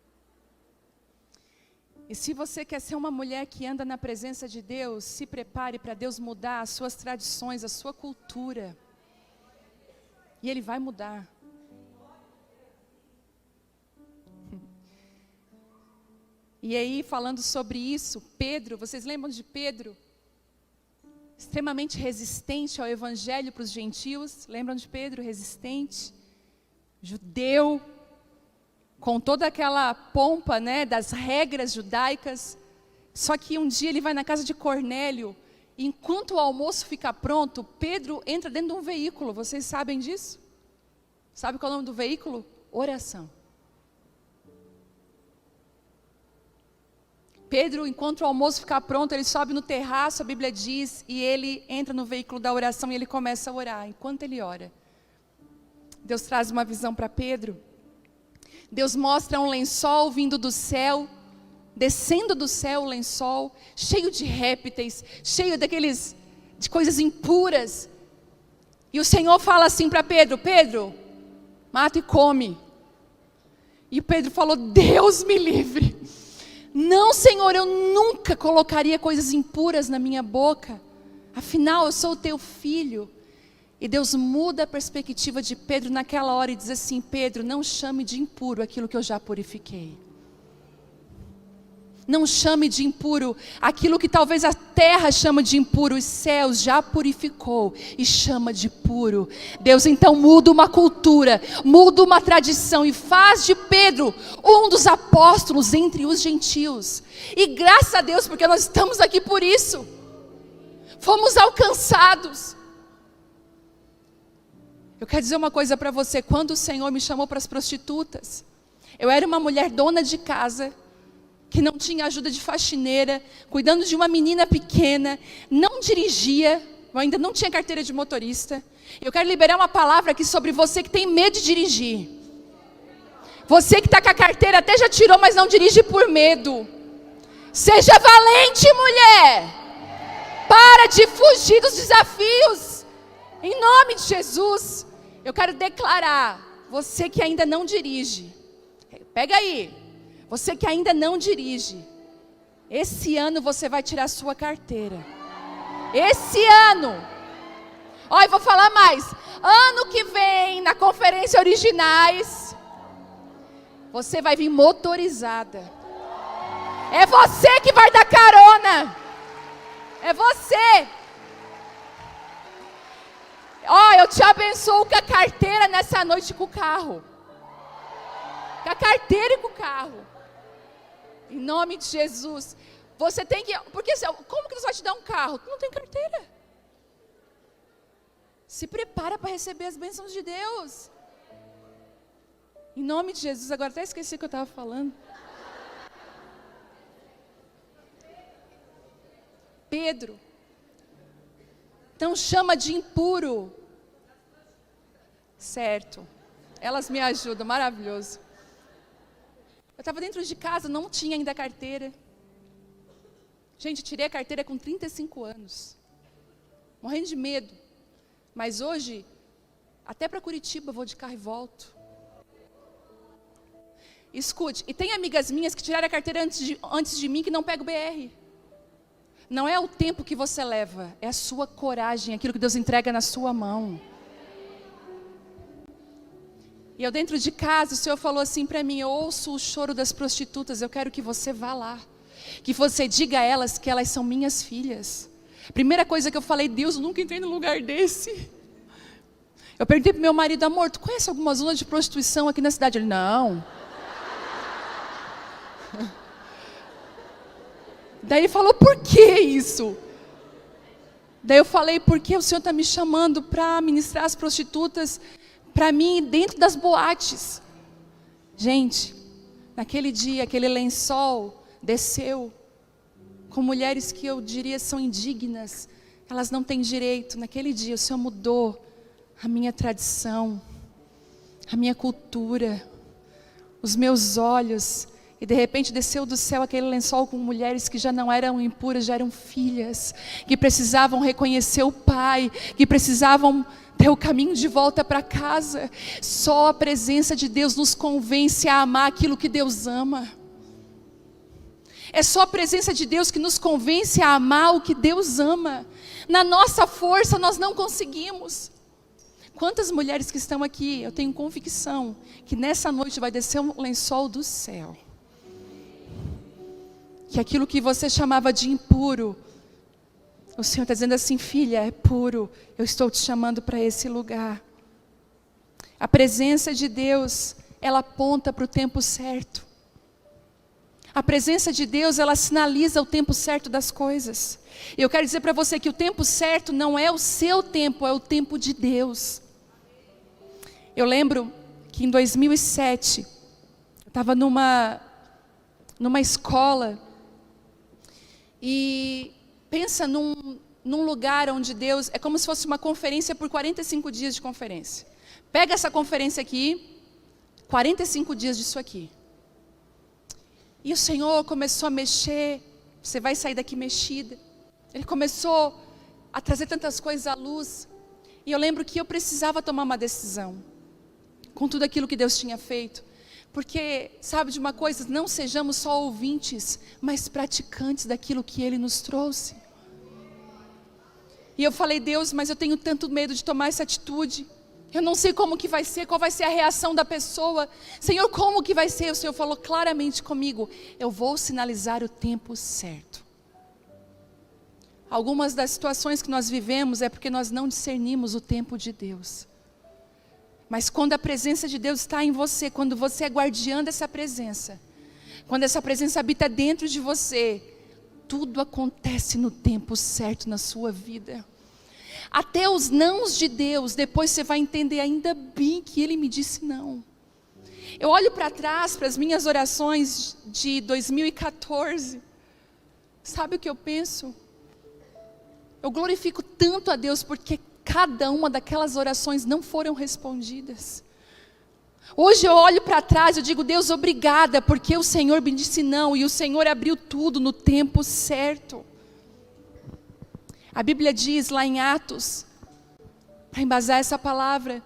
E se você quer ser uma mulher que anda na presença de Deus, se prepare para Deus mudar as suas tradições, a sua cultura. E Ele vai mudar. E aí, falando sobre isso, Pedro, vocês lembram de Pedro? Extremamente resistente ao evangelho para os gentios. Lembram de Pedro? Resistente, judeu, com toda aquela pompa, né, das regras judaicas. Só que um dia ele vai na casa de Cornélio, e enquanto o almoço fica pronto, Pedro entra dentro de um veículo. Vocês sabem disso? Sabe qual é o nome do veículo? Oração. Pedro, enquanto o almoço fica pronto, ele sobe no terraço, a Bíblia diz, e ele entra no veículo da oração e ele começa a orar. Enquanto ele ora, Deus traz uma visão para Pedro. Deus mostra um lençol vindo do céu, descendo do céu o lençol, cheio de répteis, cheio de coisas impuras. E o Senhor fala assim para Pedro, Pedro, mata e come. E Pedro falou, Deus me livre. Não, Senhor, eu nunca colocaria coisas impuras na minha boca. Afinal, eu sou o teu filho. E Deus muda a perspectiva de Pedro naquela hora e diz assim, Pedro, não chame de impuro aquilo que eu já purifiquei. Não chame de impuro aquilo que talvez a terra chama de impuro, os céus já purificou e chama de puro. Deus então muda uma cultura, muda uma tradição e faz de Pedro um dos apóstolos entre os gentios. E graças a Deus, porque nós estamos aqui por isso. Fomos alcançados. Eu quero dizer uma coisa para você, quando o Senhor me chamou para as prostitutas, eu era uma mulher dona de casa, que não tinha ajuda de faxineira, cuidando de uma menina pequena, não dirigia, eu ainda não tinha carteira de motorista. Eu quero liberar uma palavra aqui sobre você que tem medo de dirigir. Você que está com a carteira, até já tirou, mas não dirige por medo. Seja valente, mulher. Para de fugir dos desafios. Em nome de Jesus, eu quero declarar, você que ainda não dirige, pega aí, você que ainda não dirige, esse ano você vai tirar sua carteira. Esse ano. Olha, eu vou falar mais. Ano que vem, na conferência Originais, você vai vir motorizada. É você que vai dar carona. É você. Ó, eu te abençoo com a carteira nessa noite, com o carro. Com a carteira e com o carro. Em nome de Jesus. Você tem que... Porque como que Deus vai te dar um carro? Tu não tem carteira. Se prepara para receber as bênçãos de Deus. Em nome de Jesus. Agora até esqueci o que eu estava falando. Pedro. Então chama de impuro. Certo. Elas me ajudam, maravilhoso. Eu estava dentro de casa, não tinha ainda carteira. Gente, eu tirei a carteira com 35 anos. Morrendo de medo. Mas hoje, até para Curitiba eu vou de carro e volto. Escute, e tem amigas minhas que tiraram a carteira antes de mim que não pegam o BR. Não é o tempo que você leva, é a sua coragem, aquilo que Deus entrega na sua mão. E eu dentro de casa, o Senhor falou assim para mim, eu ouço o choro das prostitutas, eu quero que você vá lá. Que você diga a elas que elas são minhas filhas. Primeira coisa que eu falei, Deus, eu nunca entrei num lugar desse. Eu perguntei para meu marido, amor, tu conhece alguma zona de prostituição aqui na cidade? Ele, não. Daí ele falou, por que isso? Daí eu falei, porque o Senhor está me chamando para ministrar as prostitutas para mim dentro das boates. Gente, naquele dia, aquele lençol desceu com mulheres que eu diria são indignas. Elas não têm direito. Naquele dia o Senhor mudou a minha tradição, a minha cultura, os meus olhos. E de repente desceu do céu aquele lençol com mulheres que já não eram impuras, já eram filhas, que precisavam reconhecer o Pai, que precisavam ter o caminho de volta para casa. Só a presença de Deus nos convence a amar aquilo que Deus ama. É só a presença de Deus que nos convence a amar o que Deus ama. Na nossa força nós não conseguimos. Quantas mulheres que estão aqui, eu tenho convicção que nessa noite vai descer um lençol do céu. Que aquilo que você chamava de impuro, o Senhor está dizendo assim, filha, é puro, eu estou te chamando para esse lugar. A presença de Deus, ela aponta para o tempo certo. A presença de Deus, ela sinaliza o tempo certo das coisas. E eu quero dizer para você que o tempo certo não é o seu tempo, é o tempo de Deus. Eu lembro que em 2007, eu estava numa escola, e pensa num lugar onde Deus, é como se fosse uma conferência por 45 dias de conferência. Pega essa conferência aqui, 45 dias disso aqui. E o Senhor começou a mexer, você vai sair daqui mexida. Ele começou a trazer tantas coisas à luz. E eu lembro que eu precisava tomar uma decisão, com tudo aquilo que Deus tinha feito. Porque, sabe de uma coisa, não sejamos só ouvintes, mas praticantes daquilo que Ele nos trouxe. E eu falei, Deus, mas eu tenho tanto medo de tomar essa atitude. Eu não sei como que vai ser, qual vai ser a reação da pessoa. Senhor, como que vai ser? O Senhor falou claramente comigo, eu vou sinalizar o tempo certo. Algumas das situações que nós vivemos é porque nós não discernimos o tempo de Deus. Mas quando a presença de Deus está em você, quando você é guardiã dessa presença, quando essa presença habita dentro de você, tudo acontece no tempo certo na sua vida. Até os nãos de Deus, depois você vai entender, ainda bem que Ele me disse não. Eu olho para trás, para as minhas orações de 2014, sabe o que eu penso? Eu glorifico tanto a Deus, porque cada uma daquelas orações não foram respondidas. Hoje eu olho para trás e eu digo, Deus, obrigada, porque o Senhor me disse não, e o Senhor abriu tudo no tempo certo. A Bíblia diz lá em Atos, para embasar essa palavra,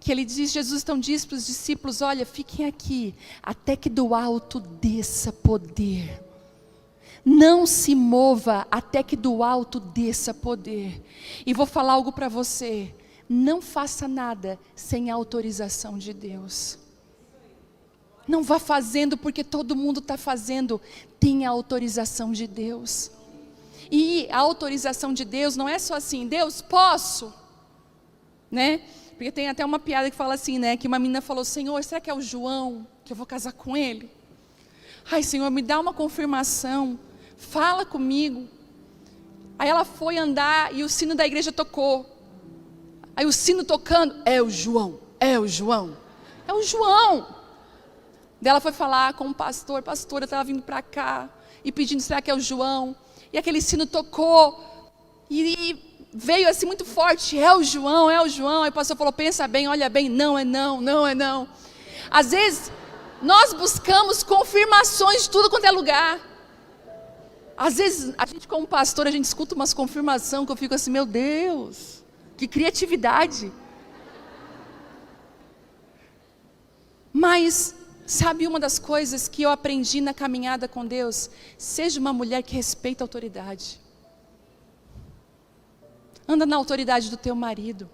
que ele diz, Jesus então diz para os discípulos, olha, fiquem aqui, até que do alto desça poder. Não se mova até que do alto desça poder. E vou falar algo para você, não faça nada sem a autorização de Deus. Não vá fazendo porque todo mundo está fazendo, tenha a autorização de Deus. E a autorização de Deus não é só assim, Deus, posso? Né? Porque tem até uma piada que fala assim, né? Que uma menina falou, Senhor, será que é o João que eu vou casar com ele? Ai, Senhor, me dá uma confirmação, fala comigo. Aí ela foi andar e o sino da igreja tocou. Aí o sino tocando, é o João, é o João, é o João. Daí ela foi falar com o pastor, pastor, eu estava vindo para cá e pedindo, será que é o João? E aquele sino tocou e veio assim muito forte, é o João, é o João. Aí o pastor falou, pensa bem, olha bem, não é não, não é não. Às vezes, nós buscamos confirmações de tudo quanto é lugar. Às vezes, a gente como pastor, a gente escuta umas confirmações que eu fico assim, meu Deus, que criatividade. Mas, sabe uma das coisas que eu aprendi na caminhada com Deus? Seja uma mulher que respeita a autoridade. Anda na autoridade do teu marido.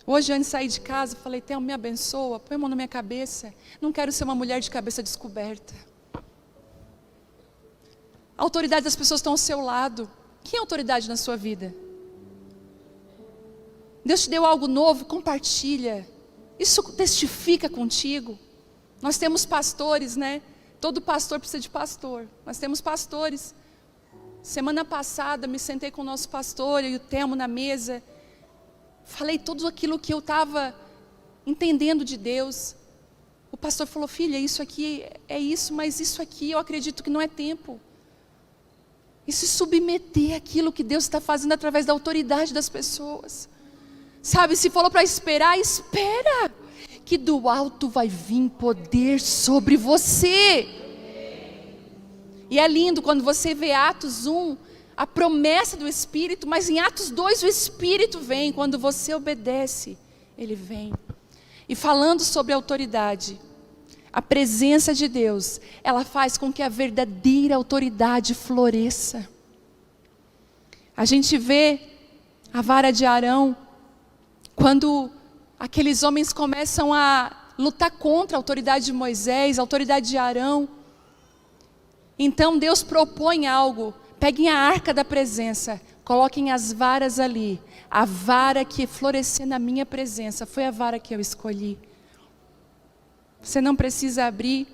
Hoje, antes de sair de casa, eu falei, Theo, me abençoa, põe a mão na minha cabeça. Não quero ser uma mulher de cabeça descoberta. A autoridade das pessoas estão ao seu lado. Quem é autoridade na sua vida? Deus te deu algo novo, compartilha. Isso testifica contigo. Nós temos pastores, né? Todo pastor precisa de pastor. Nós temos pastores. Semana passada, me sentei com o nosso pastor e o Temo na mesa. Falei tudo aquilo que eu estava entendendo de Deus. O pastor falou, filha, isso aqui é isso, mas isso aqui eu acredito que não é tempo. E se submeter àquilo que Deus está fazendo através da autoridade das pessoas. Sabe, se falou para esperar, espera. Que do alto vai vir poder sobre você. E é lindo quando você vê Atos 1, a promessa do Espírito, mas em Atos 2 o Espírito vem, quando você obedece, Ele vem. E falando sobre autoridade, a presença de Deus, ela faz com que a verdadeira autoridade floresça. A gente vê a vara de Arão, quando aqueles homens começam a lutar contra a autoridade de Moisés, a autoridade de Arão. Então Deus propõe algo, peguem a arca da presença, coloquem as varas ali. A vara que florescer na minha presença foi a vara que eu escolhi. Você não precisa abrir,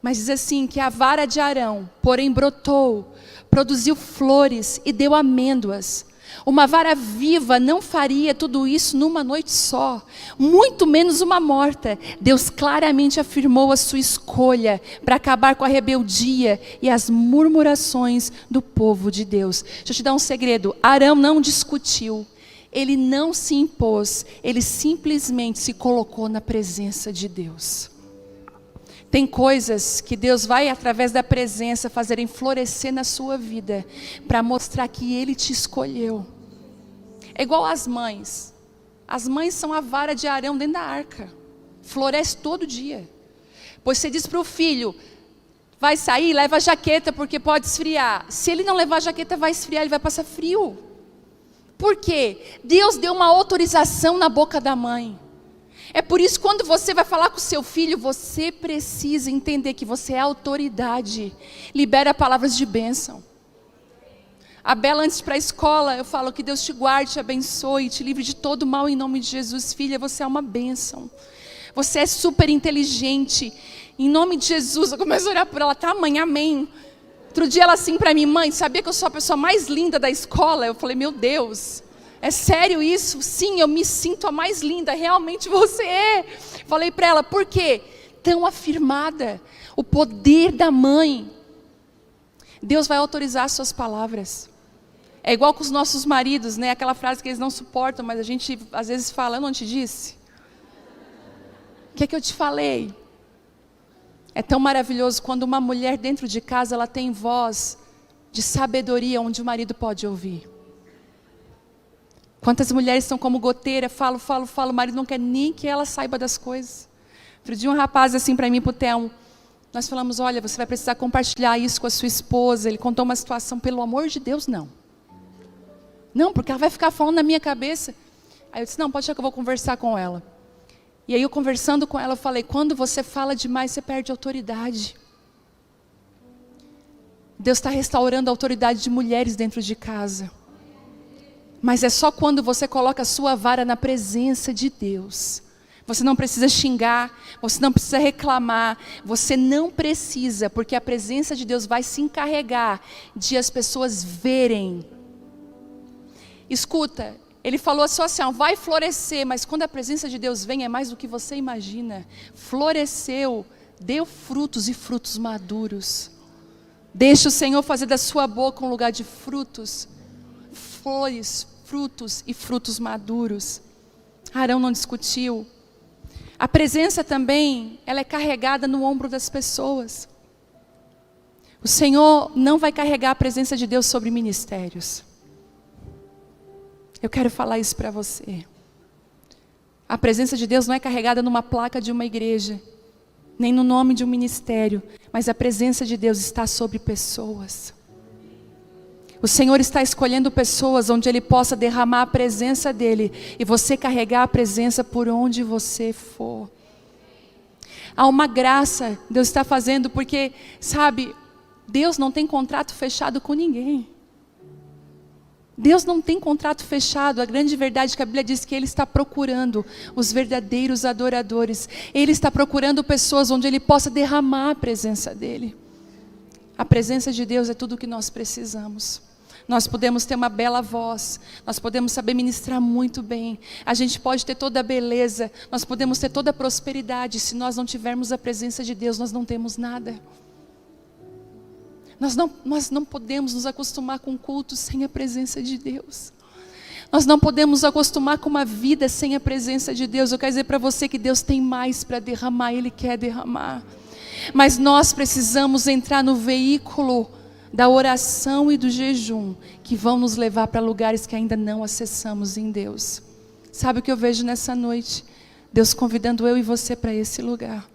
mas diz assim, que a vara de Arão, porém brotou, produziu flores e deu amêndoas. Uma vara viva não faria tudo isso numa noite só, muito menos uma morta. Deus claramente afirmou a sua escolha para acabar com a rebeldia e as murmurações do povo de Deus. Deixa eu te dar um segredo, Arão não discutiu, ele não se impôs, ele simplesmente se colocou na presença de Deus. Tem coisas que Deus vai, através da presença, fazerem florescer na sua vida, para mostrar que Ele te escolheu. É igual às mães. As mães são a vara de Arão dentro da arca. Floresce todo dia. Pois você diz para o filho, vai sair, leva a jaqueta, porque pode esfriar. Se ele não levar a jaqueta, vai esfriar, ele vai passar frio. Por quê? Deus deu uma autorização na boca da mãe. É por isso que quando você vai falar com o seu filho, você precisa entender que você é autoridade. Libera palavras de bênção. A Bela, antes de ir para a escola, eu falo que Deus te guarde, te abençoe, te livre de todo mal em nome de Jesus. Filha, você é uma bênção. Você é super inteligente. Em nome de Jesus, eu começo a orar por ela, tá mãe? Amém. Outro dia ela assim para mim: mãe, sabia que eu sou a pessoa mais linda da escola? Eu falei: meu Deus, é sério isso? Sim, eu me sinto a mais linda, realmente você é. Falei para ela: por quê? Tão afirmada, o poder da mãe. Deus vai autorizar as suas palavras. É igual com os nossos maridos, né? Aquela frase que eles não suportam, mas a gente às vezes fala: eu não te disse? O que é que eu te falei? É tão maravilhoso quando uma mulher dentro de casa, ela tem voz de sabedoria onde o marido pode ouvir. Quantas mulheres são como goteira, falo, o marido não quer nem que ela saiba das coisas. Outro dia um rapaz assim para mim, pro Telmo, nós falamos: olha, você vai precisar compartilhar isso com a sua esposa. Ele contou uma situação: pelo amor de Deus, não. Não, porque ela vai ficar falando na minha cabeça. Aí eu disse: não, pode deixar que eu vou conversar com ela. E aí eu conversando com ela, eu falei: quando você fala demais, você perde autoridade. Deus está restaurando a autoridade de mulheres dentro de casa. Mas é só quando você coloca a sua vara na presença de Deus. Você não precisa xingar, você não precisa reclamar, você não precisa, porque a presença de Deus vai se encarregar de as pessoas verem. Escuta, ele falou só assim: ó, vai florescer, mas quando a presença de Deus vem é mais do que você imagina. Floresceu, deu frutos e frutos maduros. Deixa o Senhor fazer da sua boca um lugar de frutos, flores, frutos e frutos maduros. Arão não discutiu. A presença também, ela é carregada no ombro das pessoas. O Senhor não vai carregar a presença de Deus sobre ministérios. Eu quero falar isso para você. A presença de Deus não é carregada numa placa de uma igreja, nem no nome de um ministério, mas a presença de Deus está sobre pessoas. O Senhor está escolhendo pessoas onde Ele possa derramar a presença dEle, e você carregar a presença por onde você for. Há uma graça, Deus está fazendo, porque, sabe, Deus não tem contrato fechado com ninguém. Deus não tem contrato fechado. A grande verdade é que a Bíblia diz que Ele está procurando os verdadeiros adoradores. Ele está procurando pessoas onde Ele possa derramar a presença dEle. A presença de Deus é tudo o que nós precisamos. Nós podemos ter uma bela voz, nós podemos saber ministrar muito bem, a gente pode ter toda a beleza, nós podemos ter toda a prosperidade. Se nós não tivermos a presença de Deus, nós não temos nada. Nós não podemos nos acostumar com cultos sem a presença de Deus. Nós não podemos nos acostumar com uma vida sem a presença de Deus. Eu quero dizer para você que Deus tem mais para derramar, Ele quer derramar. Mas nós precisamos entrar no veículo da oração e do jejum, que vão nos levar para lugares que ainda não acessamos em Deus. Sabe o que eu vejo nessa noite? Deus convidando eu e você para esse lugar.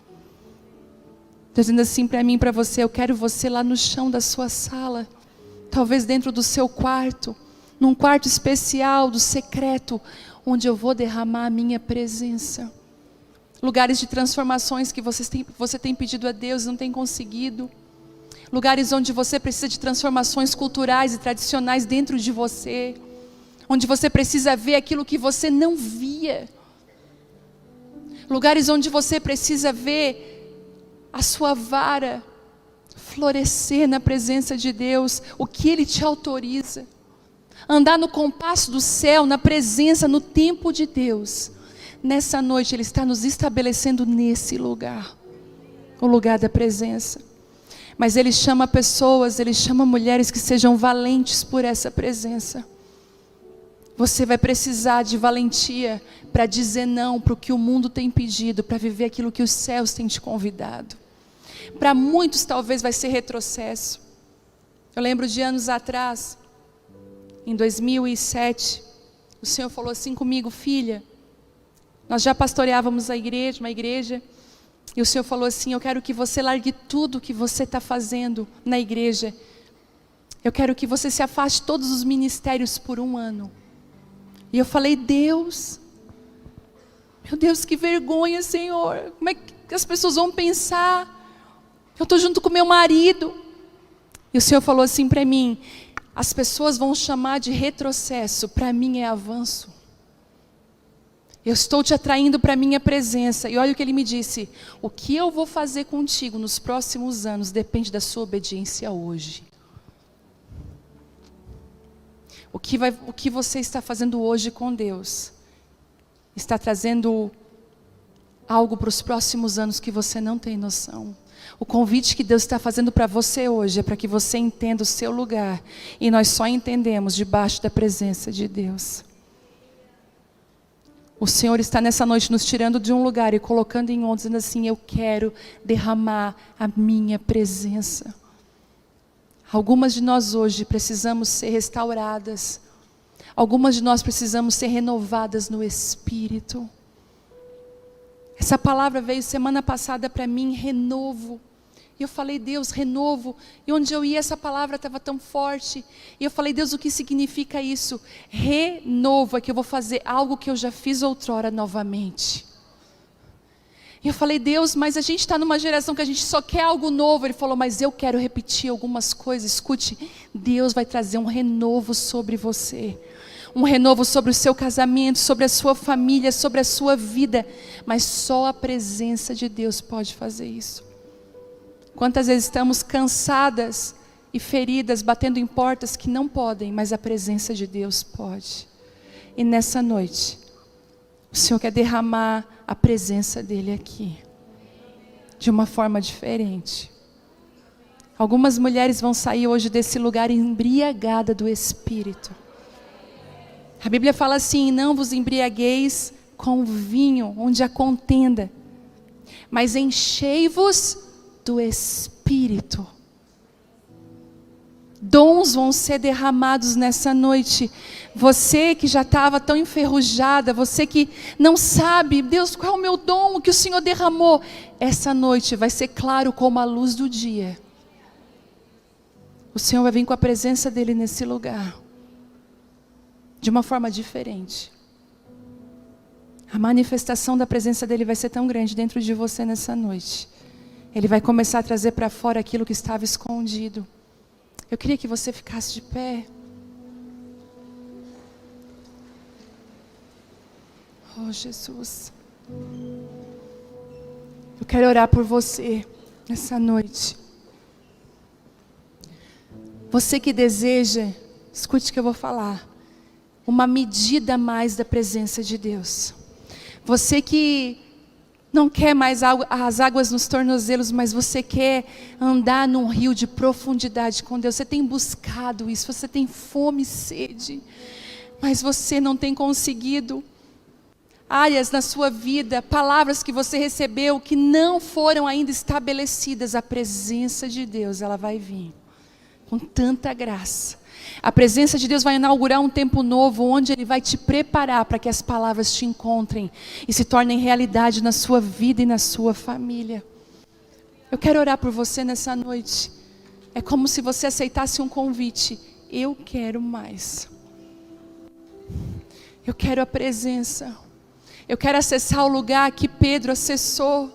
Deus dizendo assim para mim e para você: eu quero você lá no chão da sua sala, talvez dentro do seu quarto, num quarto especial, do secreto, onde eu vou derramar a minha presença. Lugares de transformações que você tem pedido a Deus e não tem conseguido. Lugares onde você precisa de transformações culturais e tradicionais dentro de você. Onde você precisa ver aquilo que você não via. Lugares onde você precisa ver a sua vara florescer na presença de Deus, o que Ele te autoriza. Andar no compasso do céu, na presença, no tempo de Deus. Nessa noite Ele está nos estabelecendo nesse lugar, o lugar da presença. Mas Ele chama pessoas, Ele chama mulheres que sejam valentes por essa presença. Você vai precisar de valentia para dizer não para o que o mundo tem pedido, para viver aquilo que os céus têm te convidado. Para muitos talvez vai ser retrocesso. Eu lembro de anos atrás, em 2007, o Senhor falou assim comigo: filha, nós já pastoreávamos uma igreja, e o Senhor falou assim: eu quero que você largue tudo que você está fazendo na igreja. Eu quero que você se afaste de todos os ministérios por 1 ano. E eu falei: Deus, meu Deus, que vergonha, Senhor. Como é que as pessoas vão pensar? Eu estou junto com meu marido. E o Senhor falou assim para mim: as pessoas vão chamar de retrocesso, para mim é avanço. Eu estou te atraindo para a minha presença. E olha o que Ele me disse: o que eu vou fazer contigo nos próximos anos depende da sua obediência hoje. O que você está fazendo hoje com Deus está trazendo algo para os próximos anos que você não tem noção. O convite que Deus está fazendo para você hoje é para que você entenda o seu lugar. E nós só entendemos debaixo da presença de Deus. O Senhor está nessa noite nos tirando de um lugar e colocando em outro, dizendo assim: eu quero derramar a minha presença. Algumas de nós hoje precisamos ser restauradas. Algumas de nós precisamos ser renovadas no Espírito. Essa palavra veio semana passada para mim, renovo. E eu falei: Deus, renovo. E onde eu ia, essa palavra estava tão forte. E eu falei: Deus, o que significa isso? Renovo é que eu vou fazer algo que eu já fiz outrora novamente. E eu falei: Deus, mas a gente está numa geração que a gente só quer algo novo. Ele falou: mas eu quero repetir algumas coisas. Escute, Deus vai trazer um renovo sobre você. Um renovo sobre o seu casamento, sobre a sua família, sobre a sua vida. Mas só a presença de Deus pode fazer isso. Quantas vezes estamos cansadas e feridas, batendo em portas que não podem, mas a presença de Deus pode. E nessa noite, o Senhor quer derramar a presença dEle aqui, de uma forma diferente. Algumas mulheres vão sair hoje desse lugar embriagada do Espírito. A Bíblia fala assim: não vos embriagueis com vinho, onde há contenda, mas enchei-vos do Espírito. Dons vão ser derramados nessa noite. Você que já estava tão enferrujada, você que não sabe, Deus, qual é o meu dom, o que o Senhor derramou, essa noite vai ser claro como a luz do dia. O Senhor vai vir com a presença dEle nesse lugar, de uma forma diferente. A manifestação da presença dEle vai ser tão grande dentro de você nessa noite. Ele vai começar a trazer para fora aquilo que estava escondido. Eu queria que você ficasse de pé. Oh, Jesus. Eu quero orar por você nessa noite. Você que deseja, escute o que eu vou falar, uma medida a mais da presença de Deus. Você que não quer mais as águas nos tornozelos, mas você quer andar num rio de profundidade com Deus. Você tem buscado isso, você tem fome e sede, mas você não tem conseguido. Áreas na sua vida, palavras que você recebeu que não foram ainda estabelecidas. A presença de Deus, ela vai vir com tanta graça. A presença de Deus vai inaugurar um tempo novo, onde Ele vai te preparar para que as palavras te encontrem e se tornem realidade na sua vida e na sua família. Eu quero orar por você nessa noite. É como se você aceitasse um convite. Eu quero mais. Eu quero a presença. Eu quero acessar o lugar que Pedro acessou.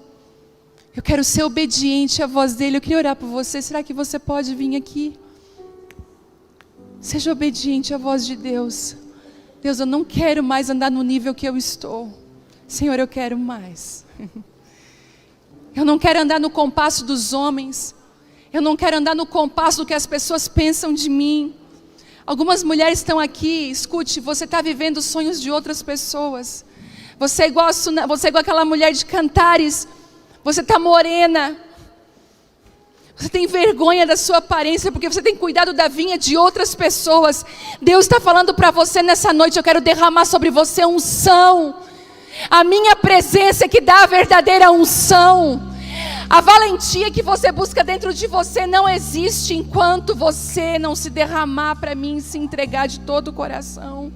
Eu quero ser obediente à voz dEle. Eu queria orar por você. Será que você pode vir aqui? Seja obediente à voz de Deus. Deus, eu não quero mais andar no nível que eu estou. Senhor, eu quero mais. Eu não quero andar no compasso dos homens. Eu não quero andar no compasso do que as pessoas pensam de mim. Algumas mulheres estão aqui, escute, você está vivendo os sonhos de outras pessoas. Você é igual aquela mulher de Cantares. Você está morena. Você tem vergonha da sua aparência, porque você tem cuidado da vinha de outras pessoas. Deus está falando para você nessa noite: eu quero derramar sobre você unção. A minha presença é que dá a verdadeira unção. A valentia que você busca dentro de você não existe enquanto você não se derramar para mim e se entregar de todo o coração.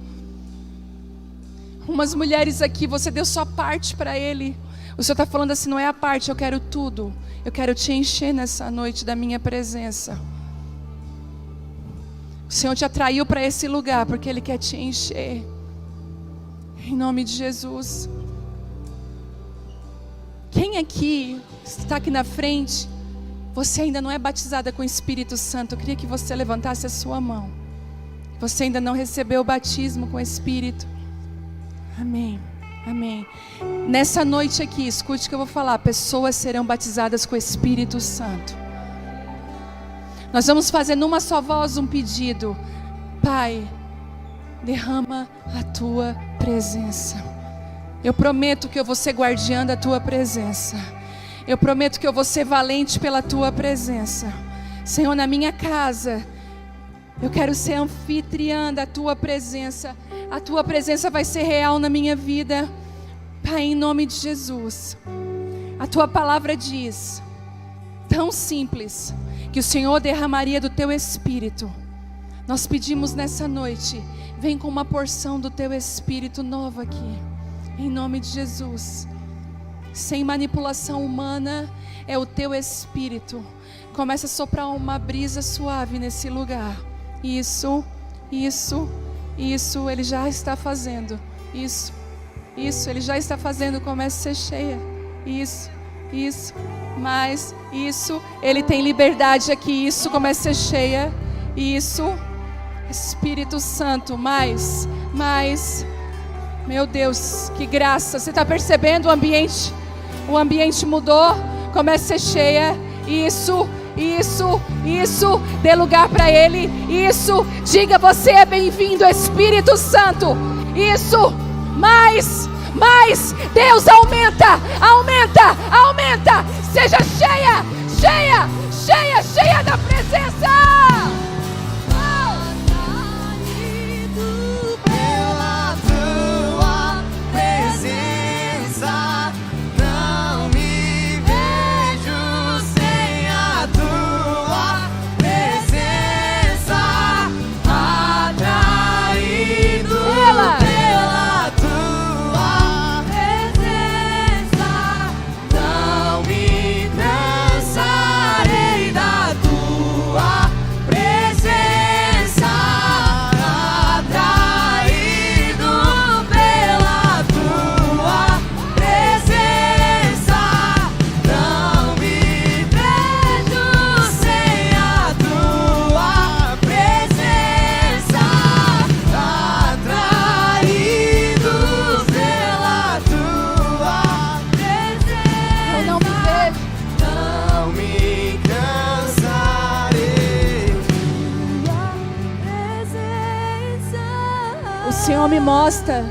Umas mulheres aqui, você deu só parte para Ele. O Senhor está falando assim: não é a parte, eu quero tudo. Eu quero te encher nessa noite da minha presença. O Senhor te atraiu para esse lugar porque Ele quer te encher. Em nome de Jesus. Quem aqui está aqui na frente, você ainda não é batizada com o Espírito Santo? Eu queria que você levantasse a sua mão. Você ainda não recebeu o batismo com o Espírito. Amém. Amém. Nessa noite aqui, escute o que eu vou falar. Pessoas serão batizadas com o Espírito Santo. Nós vamos fazer numa só voz um pedido. Pai, derrama a tua presença. Eu prometo que eu vou ser guardiã da tua presença. Eu prometo que eu vou ser valente pela tua presença. Senhor, na minha casa, eu quero ser anfitriã da tua presença. A tua presença vai ser real na minha vida. Pai, em nome de Jesus. A tua palavra diz, tão simples, que o Senhor derramaria do teu Espírito. Nós pedimos nessa noite, vem com uma porção do teu Espírito novo aqui, em nome de Jesus. Sem manipulação humana, é o teu Espírito. Começa a soprar uma brisa suave nesse lugar. Isso, Ele já está fazendo. Isso, Ele já está fazendo. Começa a ser cheia. Isso, mais, isso. Ele tem liberdade aqui. Isso, começa a ser cheia. Isso, Espírito Santo, mais. Meu Deus, que graça. Você está percebendo o ambiente? O ambiente mudou. Começa a ser cheia. Isso. Dê lugar para Ele. Isso. Diga, você é bem-vindo, Espírito Santo. Isso. Mais. Deus, aumenta. Seja cheia da presença. O Senhor me mostra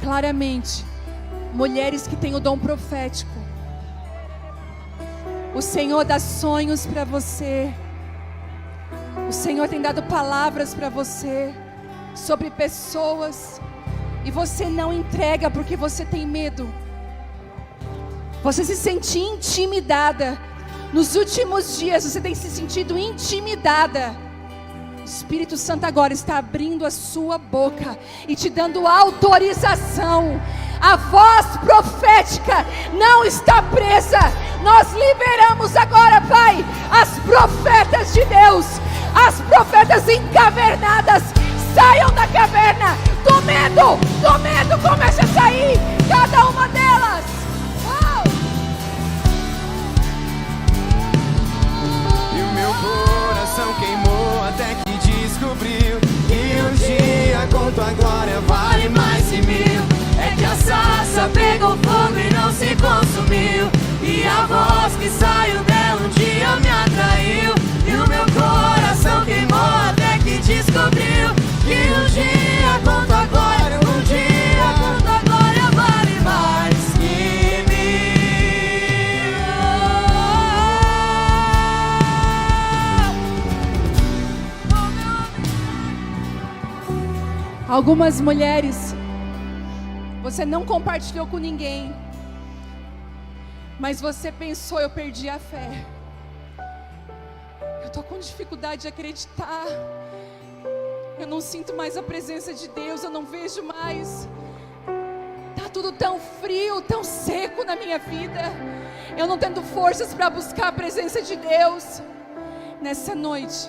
claramente mulheres que têm o dom profético. O Senhor dá sonhos para você. O Senhor tem dado palavras para você sobre pessoas, e você não entrega porque você tem medo. Você se sente intimidada. Nos últimos dias você tem se sentido intimidada. O Espírito Santo agora está abrindo a sua boca e te dando autorização. A voz profética não está presa. Nós liberamos agora, Pai, as profetas de Deus, as profetas encavernadas. Saiam da caverna do medo, comece a sair, cada uma delas. Uau! E o meu coração queimou até que descobriu que um dia com tua glória vale mais de 1000. É que a sarça pegou fogo e não se consumiu, e a voz que saiu dela um dia me atraiu. E o meu coração queimou até que descobriu que um dia com tua glória, um dia com tua glória vale mais que 1000. Algumas mulheres, você não compartilhou com ninguém, mas você pensou: eu perdi a fé, eu estou com dificuldade de acreditar, eu não sinto mais a presença de Deus, eu não vejo mais, está tudo tão frio, tão seco na minha vida, eu não tenho forças para buscar a presença de Deus. Nessa noite,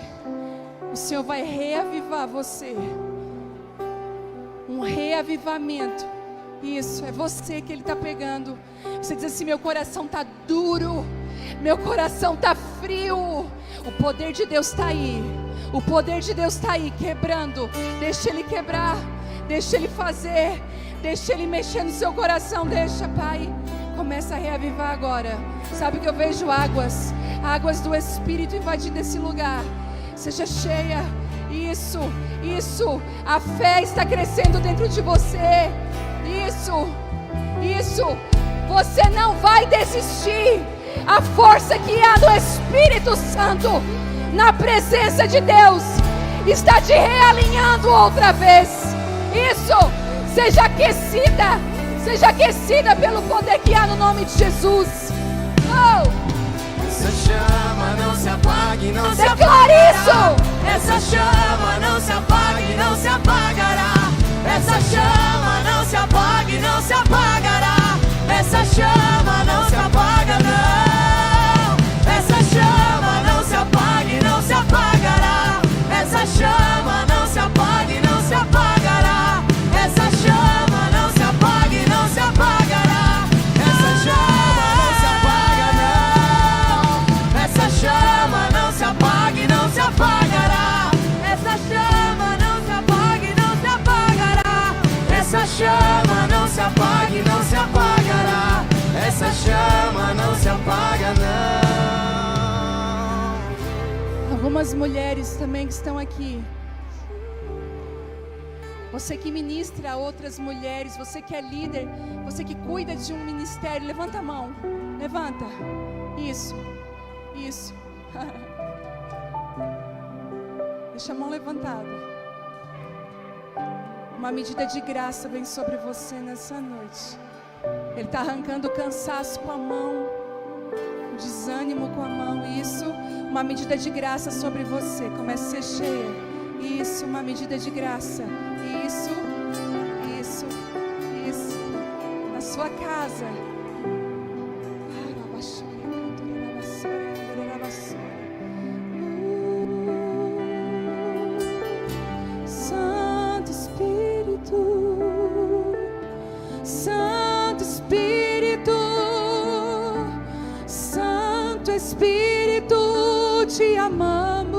o Senhor vai reavivar você, um reavivamento. Isso, é você que Ele está pegando. Você diz assim: meu coração está duro, meu coração está frio. O poder de Deus está aí. O poder de Deus está aí, quebrando. Deixa Ele quebrar, deixa Ele fazer, deixa Ele mexer no seu coração. Deixa, Pai, começa a reavivar agora. Sabe que eu vejo águas do Espírito invadindo esse lugar. Seja cheia. Isso, Isso, a fé está crescendo dentro de você. Isso, você não vai desistir. A força que há no Espírito Santo, na presença de Deus, está te realinhando outra vez. Isso, seja aquecida pelo poder que há no nome de Jesus. Essa chama não se apague, não se Declare apagará. isso. Essa chama não se apague, não se apagará. Essa chama não se apague, não se apagará. Essa chama não se apaga, não. Essa chama não se apague, não se apagará. Essa chama não se apague, não se apagará. Essa chama não se apague, não se apagará. Essa chama não se apaga, não. Essa chama não se apague, não se apagará. Essa chama não se apague, não se apagará. Essa chama não se apague, não se apagará. Essa chama não se apaga, não. Algumas mulheres também que estão aqui. Você que ministra a outras mulheres, você que é líder, você que cuida de um ministério, levanta a mão. Levanta. Isso. Deixa a mão levantada. Uma medida de graça vem sobre você nessa noite. Ele está arrancando o cansaço com a mão, o desânimo com a mão. Isso, uma medida de graça sobre você. Comece a ser cheia. Isso, uma medida de graça. Isso. Na sua casa. Santo Espírito, Santo Espírito, Santo Espírito, te amamos.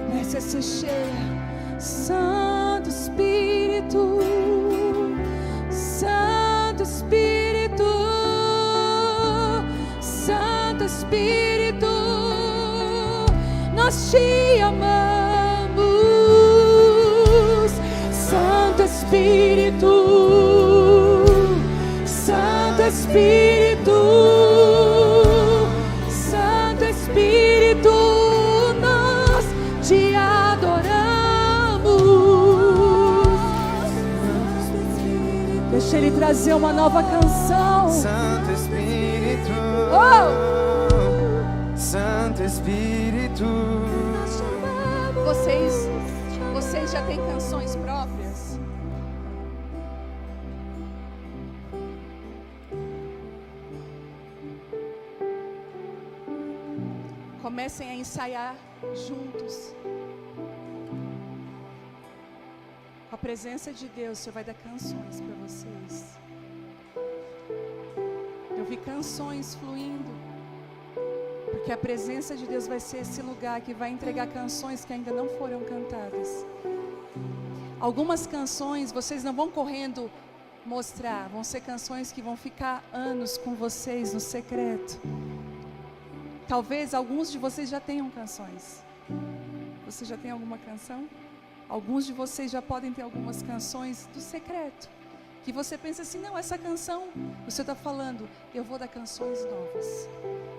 Comece a ser cheia. Santo Espírito, Santo Espírito, Santo Espírito, nós te amamos. Santo Espírito, Santo Espírito, Santo Espírito, nós te adoramos. Deixa Ele trazer uma nova canção. Santo Espírito, Santo Espírito. Vocês já têm canções próprias? Comecem a ensaiar juntos. Com a presença de Deus, o Senhor vai dar canções para vocês. Eu vi canções fluindo, porque a presença de Deus vai ser esse lugar que vai entregar canções que ainda não foram cantadas. Algumas canções vocês não vão correndo mostrar, vão ser canções que vão ficar anos com vocês no secreto. Talvez alguns de vocês já tenham canções. Você já tem alguma canção? Alguns de vocês já podem ter algumas canções do secreto, que você pensa assim, não, essa canção, o Senhor está falando, eu vou dar canções novas.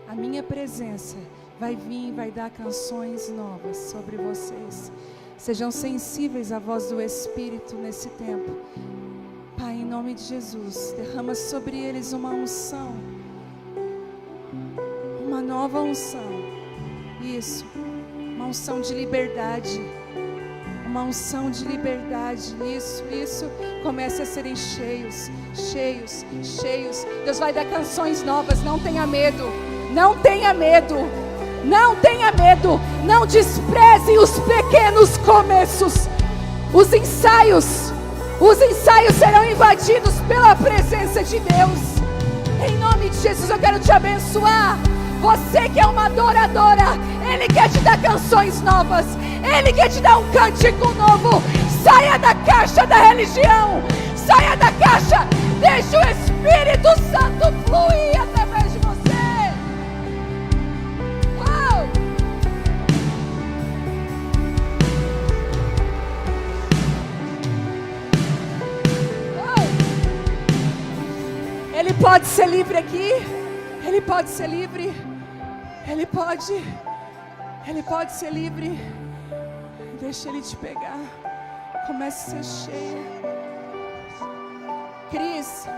A minha presença vai vir e vai dar canções novas sobre vocês. Sejam sensíveis à voz do Espírito nesse tempo. Pai, em nome de Jesus, derrama sobre eles uma unção, uma nova unção. Isso, uma unção de liberdade. Uma unção de liberdade. Isso. Comece a serem cheios. Deus vai dar canções novas. Não tenha medo. Não tenha medo. Não despreze os pequenos começos. Os ensaios serão invadidos pela presença de Deus. Em nome de Jesus eu quero te abençoar. Você que é uma adoradora, Ele quer te dar canções novas. Ele quer te dar um cântico novo. Saia da caixa da religião. Saia da caixa. Deixa o Espírito Santo fluir através de você. Uau! Ele pode ser livre aqui. Ele pode ser livre. Ele pode ser livre. Deixa Ele te pegar. Comece a ser cheia. Cris,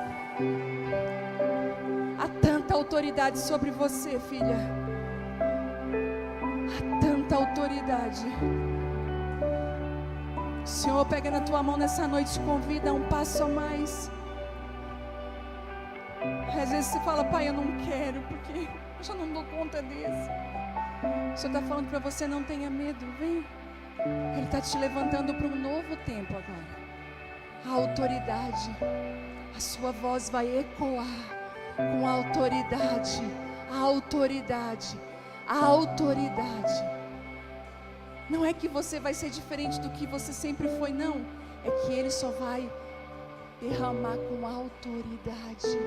há tanta autoridade sobre você, filha. Há tanta autoridade. O Senhor pega na tua mão nessa noite e te convida a um passo a mais. Às vezes você fala, pai, eu não quero, porque eu já não dou conta disso. O Senhor está falando para você, não tenha medo, vem. Ele está te levantando para um novo tempo agora. A autoridade, a sua voz vai ecoar com a autoridade, a autoridade, a autoridade. Não é que você vai ser diferente do que você sempre foi, não. É que Ele só vai derramar com autoridade.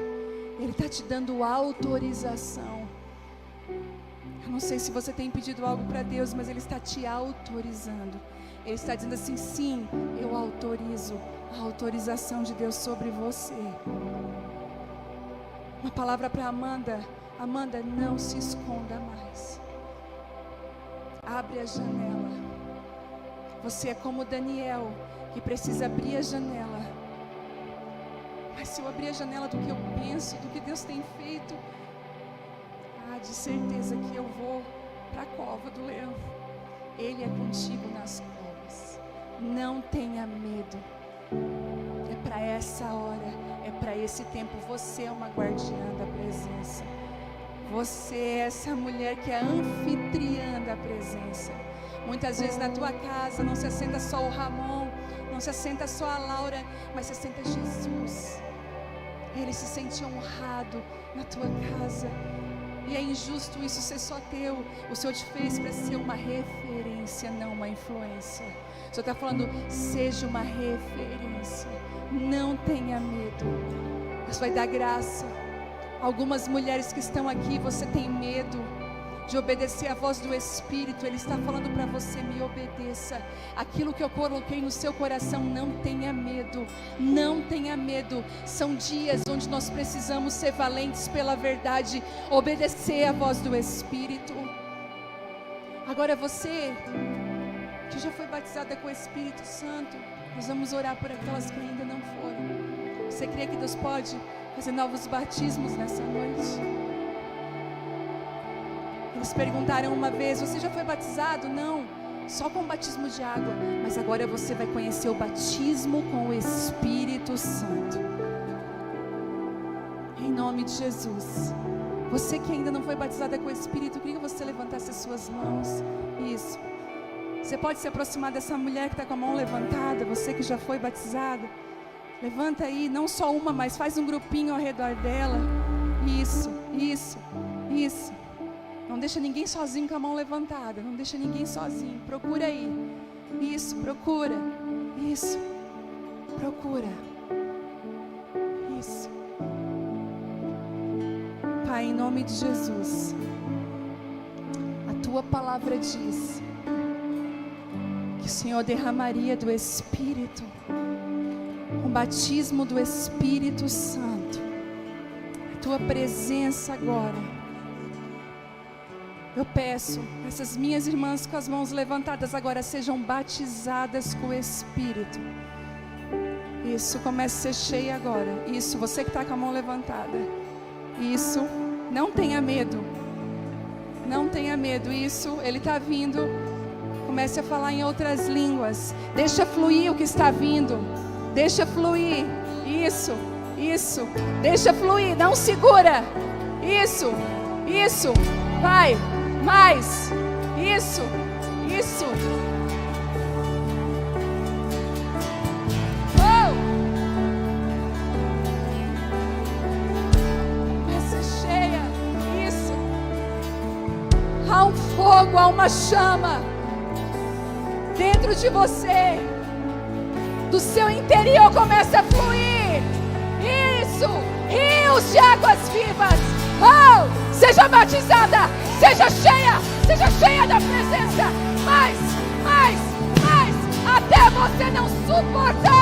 Ele está te dando autorização. Eu não sei se você tem pedido algo para Deus, mas Ele está te autorizando. Ele está dizendo assim, sim, eu autorizo a autorização de Deus sobre você. Uma palavra para Amanda. Amanda, não se esconda mais. Abre a janela. Você é como Daniel, que precisa abrir a janela. Mas se eu abrir a janela do que eu penso, do que Deus tem feito, de certeza que eu vou para a cova do leão. Ele é contigo nas covas. Não tenha medo. É para essa hora, é para esse tempo. Você é uma guardiã da presença. Você é essa mulher que é anfitriã da presença. Muitas vezes na tua casa não se assenta só o Ramon, não se assenta só a Laura, mas se assenta Jesus. Ele se sente honrado na tua casa. E é injusto isso ser só teu. O Senhor te fez para ser uma referência, não uma influência. O Senhor está falando, seja uma referência. Não tenha medo. Deus vai dar graça. Algumas mulheres que estão aqui, você tem medo de obedecer a voz do Espírito. Ele está falando para você, me obedeça. Aquilo que eu coloquei no seu coração, não tenha medo. Não tenha medo. São dias onde nós precisamos ser valentes pela verdade, obedecer a voz do Espírito. Agora você que já foi batizada com o Espírito Santo, nós vamos orar por aquelas que ainda não foram. Você crê que Deus pode fazer novos batismos nessa noite? Eles perguntaram uma vez, você já foi batizado? Não, só com o batismo de água. Mas agora você vai conhecer o batismo com o Espírito Santo. Em nome de Jesus. Você que ainda não foi batizada com o Espírito, eu queria que você levantasse as suas mãos. Isso. Você pode se aproximar dessa mulher que está com a mão levantada. Você que já foi batizada, levanta aí, não só uma, mas faz um grupinho ao redor dela. Isso, isso, isso. Não deixa ninguém sozinho com a mão levantada. Não deixa ninguém sozinho. Procura aí. Isso, procura. Isso. Procura. Isso. Pai, em nome de Jesus, a Tua palavra diz que o Senhor derramaria do Espírito, um batismo do Espírito Santo. A Tua presença agora. Eu peço, essas minhas irmãs com as mãos levantadas agora sejam batizadas com o Espírito. Isso, comece a ser cheia agora. Isso, você que está com a mão levantada. Isso, não tenha medo. Não tenha medo. Isso, Ele está vindo. Comece a falar em outras línguas. Deixa fluir o que está vindo. Deixa fluir. Isso, isso. Deixa fluir, não segura. Isso, isso. Vai. Mais, isso, isso. Oh! Essa cheia, isso. Há um fogo, há uma chama dentro de você. Do seu interior começa a fluir. Isso, rios de águas vivas. Oh! Seja batizada. Seja cheia da presença, mais, até você não suportar.